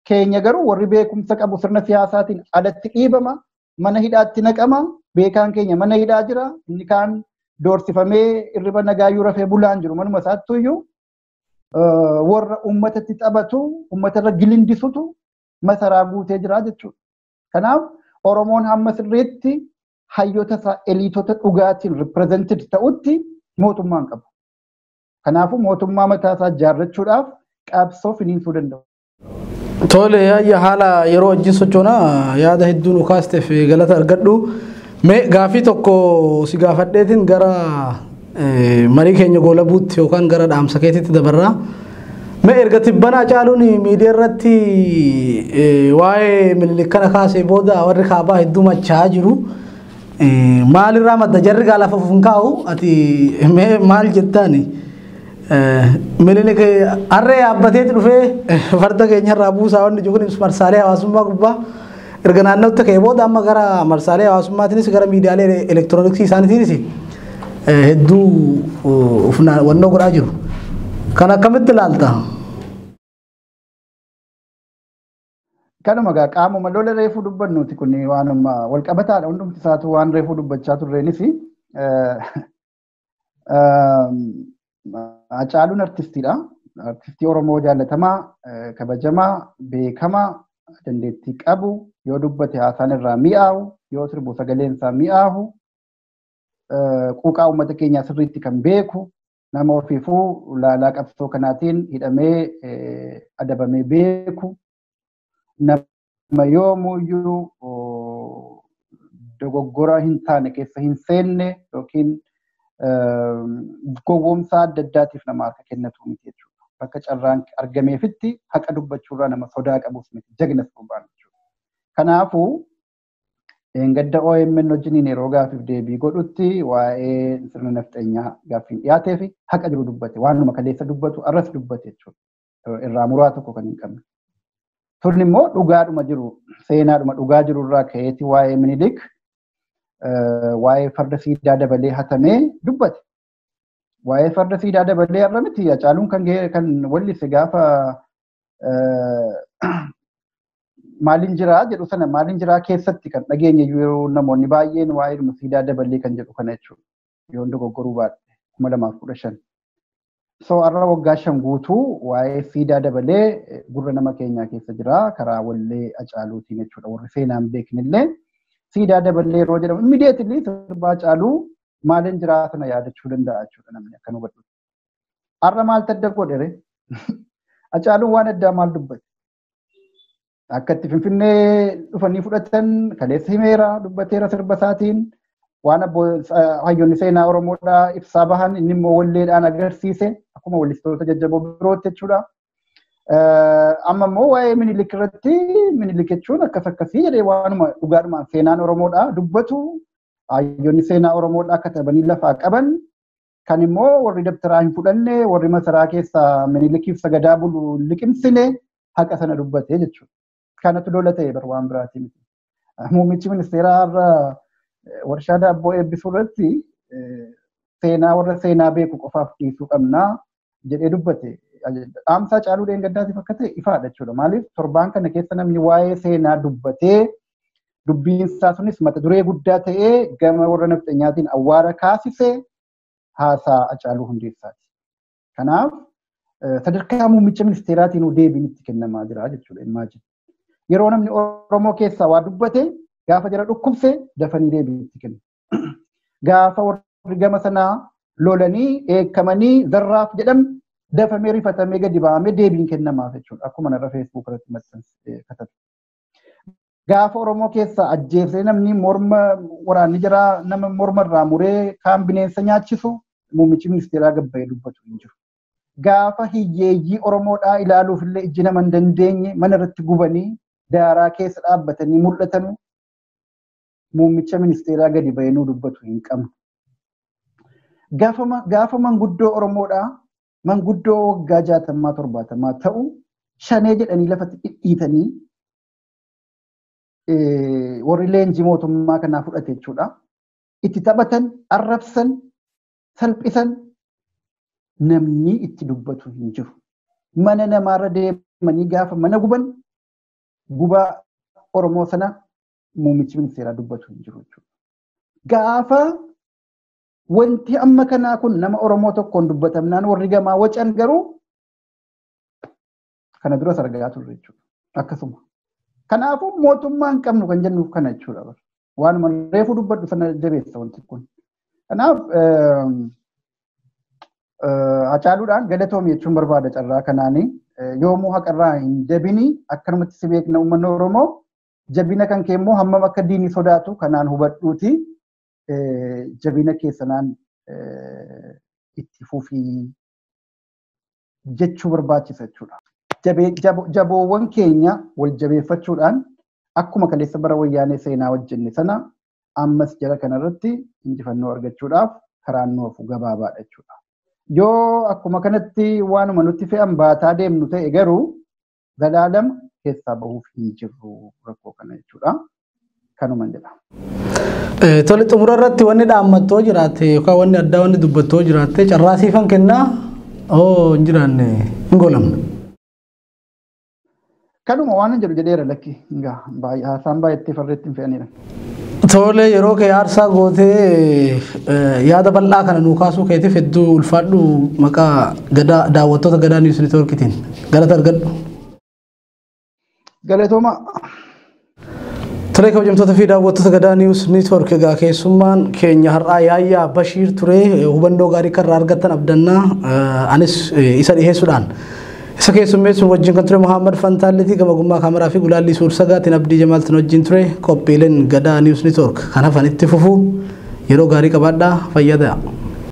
Keenya garuu warri beekumsa qabu sirna siyaasaatiin alatti dhiibama, mana hidhaatti naqama, beekaan keenya mana hidhaa jira, inni kaan doorsifamee irriba nagaayyuu rafee bulaan jiru manuma isaattuyyuu warra uummatatti taphatu, uummatarra gilindisutu masaraa guutee jira jechuudha. Kanaaf Oromoon hamma sirriitti hayyoota isaa eliitota dhugaatiin ripirezented ta'utti mootummaan qabu. Kanaafuu mootummaa mataa isaa ijaarrachuudhaaf qabsoo finiinsuu danda'u. Tole yaayyaa haala yeroo wajjin sochoonaa yaada hedduun ukaasteef galata argadhu. Mee gaafii tokko si gaafadheetiin gara marii keenya goolabuutti yookaan gara dhaamsa keetitti dabarraa. Mee erga tibbanaa caaluun miidiyaa irratti waa'ee Minilik kana kaasee booda warri kaabaa hedduu machaa jiru. Maalirraa madda jarri gaalaaf ofuun kaa'u ati maal jettaani? Minilik harree yaabbateeti dhufee farda keenyarraa buusaa wanni jiru marsaalee hawaasummaa gubbaa erga naannootti ka'ee booda amma gara marsaalee hawaasummaatiinis gara miidiyaalee elektirooniksii isaaniitiinis hedduu wannoo godhaa jiru. Kan akkamitti ilaalta? Kanuma gaa qaamuma lola reefuu dubbannuuti kun waanuma wal qabataadha hundumti isaatu waan reefuu dubbachaa turreenis Hacaaluun artistiidha. Artistii Oromoo jaallatamaa, kabajamaa, beekamaa, dandeettii qabu, yoo dubbate haasaan irraa mi'aawu, yoo sirbu sagaleen isaa mi'aawu, quuqaa uummata keenyaa sirriitti kan beeku, nama ofiifuu laalaa qabsoo kanaatiin hidhamee adabamee beeku, nama yoomuyyuu dogoggora hin taane keessa hin seenne yookiin gowwoomsaa adda addaatiif nama harka kennatu miti jechuudha. Bakka carraan argameefitti haqa dubbachuurraa nama sodaa qabus miti jagnas gubbaan jechuudha. Kanaafuu gadda OMN wajjiniin yeroo gaaffiif deebii godhutti waa'ee sirna nafxeenyaa gaaffiin dhiyaatee fi haqa jiru dubbate waanuma kaleessa dubbatu arras dubbate jechuudha. Irraa muraa tokko kan hin qabne. Turni immoo dhugaadhuma jiru seenaadhuma dhugaa jiru irraa ka'eeti waa'ee Minilik waa'ee farda siidaa dabalee hatamee dubbate. Waa'ee farda siidaa dabalee har'a miti Hacaaluun kan wallise gaafa maaliin jiraa jedhu sana maaliin jiraa keessatti kan dhageenye yeroo namoonni baay'een waa'ee siidaa dabalee kan jedhu kana jechuudha. Yoo dogoggoruu baadhe 2015. So har'a waggaa 5 guutuu waa'ee siidaa dabalee gurra nama keenyaa keessa jira karaa wallee Hacaaluutiin jechuudha. Warri seenaan beeknillee siidaa dabalee yeroo jedhamu immediately sirba Hacaaluu maaliin jiraa sana yaadachuu danda'a jechuudha namni akka nu godhu. Har'a maal tadda godhere? Hacaaluun waan addaa maal dubbate? Akka itti Finfinnee dhufanii fudhatan kaleessa himeera dubbateera sirba isaatiin waan hayyoonni seenaa Oromoodhaa ibsaa bahan inni immoo walleedhaan agarsiise akkuma wallistoota jajjaboo birootti jechuudha. Amma immoo waa'ee Minilik irratti Minilik jechuun akkas akkasii jedhee waanuma dhugaadhumaan seenaan Oromoodhaa dubbatu hayyoonni seenaa Oromoodhaa katabanii lafaa qaban kan immoo warri dabtaraa hin fudhanne warri masaraa keessaa Minilikiif sagadaa bulu liqimsine haqa sana dubbate jechuudha. Kanatu lola ta'e bar waan biraati miti. Muummichi ministeeraa har'a warshaa daabboo eebbisuu irratti seenaa warra seenaa beeku qofaaf dhiisuu qabnaa jedhee dubbate. Dhaamsa Hacaaluu Dheengaddaatiif akka ta'e ifaadha jechuudha. Maaliif torbaan kana keessa namni waa'ee seenaa dubbatee dubbiin isaa sunis mata duree guddaa ta'ee gama warra nafxeenyaatiin awwaara kaasisee haasaa Hacaaluu Hundeessaati. Kanaaf sadarkaa muummicha ministeeraatiin deebiin itti kennamaa jira jechuudha. Imaajin. Yeroo namni Oromoo keessaa waa dubbate gaafa jara dhukkubse dafanii deebiin itti kennu. Gaafa warri gama sanaa lolanii eekamanii zarraaf jedhan dafamee rifatamee gadi ba'amee deebiin kennamaaf jechuudha. Akkuma narra Facebook irratti maxxanse katatu. Gaafa Oromoo keessa ajjeesee namni morma waraanni jira nama morma irraa muree kaan bineensa nyaachisu muummichi ministeeraa gabbayee dubbatu hin jiru. Gaafa hiyyeeyyii Oromoodhaa ilaaluuf illee ijji nama hin dandeenye mana irratti gubanii daaraa keessa dhaabbatanii mul'atan muummicha ministeeraa gadi bayinuu dubbatu hin qabnu. Gaafa manguddoo Oromoodhaa manguddoo waggaa 60-70 ta'u shanee jedhanii lafatti dhidhiitanii warri leenjii mootummaa kanaa fudhate jechuudha. Itti taphatan, arrabsan, salphisan namni itti dubbatu hin jiru. Mana namaarra deemanii gaafa mana gubaa Oromoo sana muummichi ministeeraa dubbatu hin jiru jechuudha. Gaafa wanti amma kanaa kun nama Oromoo tokkoon dubbatamnaan warri gamaa wacan garuu kana duras argaa turre jechuudha. Akkasuma. Kanaafuu mootummaa hin qabnu kan jennuuf kana jechuudha. Waanuma reefu dubbadhu sana jabeessa wanti kun. Kanaaf Hacaaluudhaan galatoomii jechuun barbaada carraa kanaanii yoomuu haqarraa hin jabini akkanumatti si beekna uummanni Oromoo jabina kan kee immoo hammam akka diinni sodaatu kanaan hubadhuuti jabina keessanaan itti fufii jechuu barbaachisa jechuudha. Jaboowwan keenya wal jabeeffachuudhaan akkuma kaleessa bara wayyaanee seenaa wajjenne sana ammas jara kanarratti injifannoo argachuudhaaf karaan nuuf gabaabaadha jechuudha. Yoo akkuma kanatti waanuma nutti fe'an baataa deemnu ta'e garuu zalaalama keessaa bahuuf hin jirru rakkoo kana jechuudha. Kanuman jedha. Tole xumura irratti wanni dhaammattoo jiraatte yookaan wanni addaa wanni dubbattoo jiraatte carraasiifan kennaa hin jiraanne hin goolamne. Kanuma waan jedhu jedheera lakki haasaan baay'eetti farreetti hin fe'anidha. Tole yeroo kee aarsaa gootee yaada bal'aa kana nuu kaasuu keetiif hedduu ulfaadhu maqaa daawwattoota Gadaa Niwus Neetwoorkiitiin galata argadhu. Galatooma. Tole kabajamtoota fi daawwattoota Gadaa Niwus Neetwoork egaa keessummaan keenya har'aa Yaayyaa Bashiir ture hubannoo gaarii kan irraa argattan abdannaa anis isa dhiheessuudhaan. Isa keessummeessuun wajjin kan ture Muhammad Fantaalletii gama gummaa kaameraa fi gulaalli suursagaatiin Abdii Jamaaltiin wajjin ture qophiileen Gadaa Niwus Neetwoork kan hafan itti fufuu yeroo gaarii qabaadhaa fayyadaa.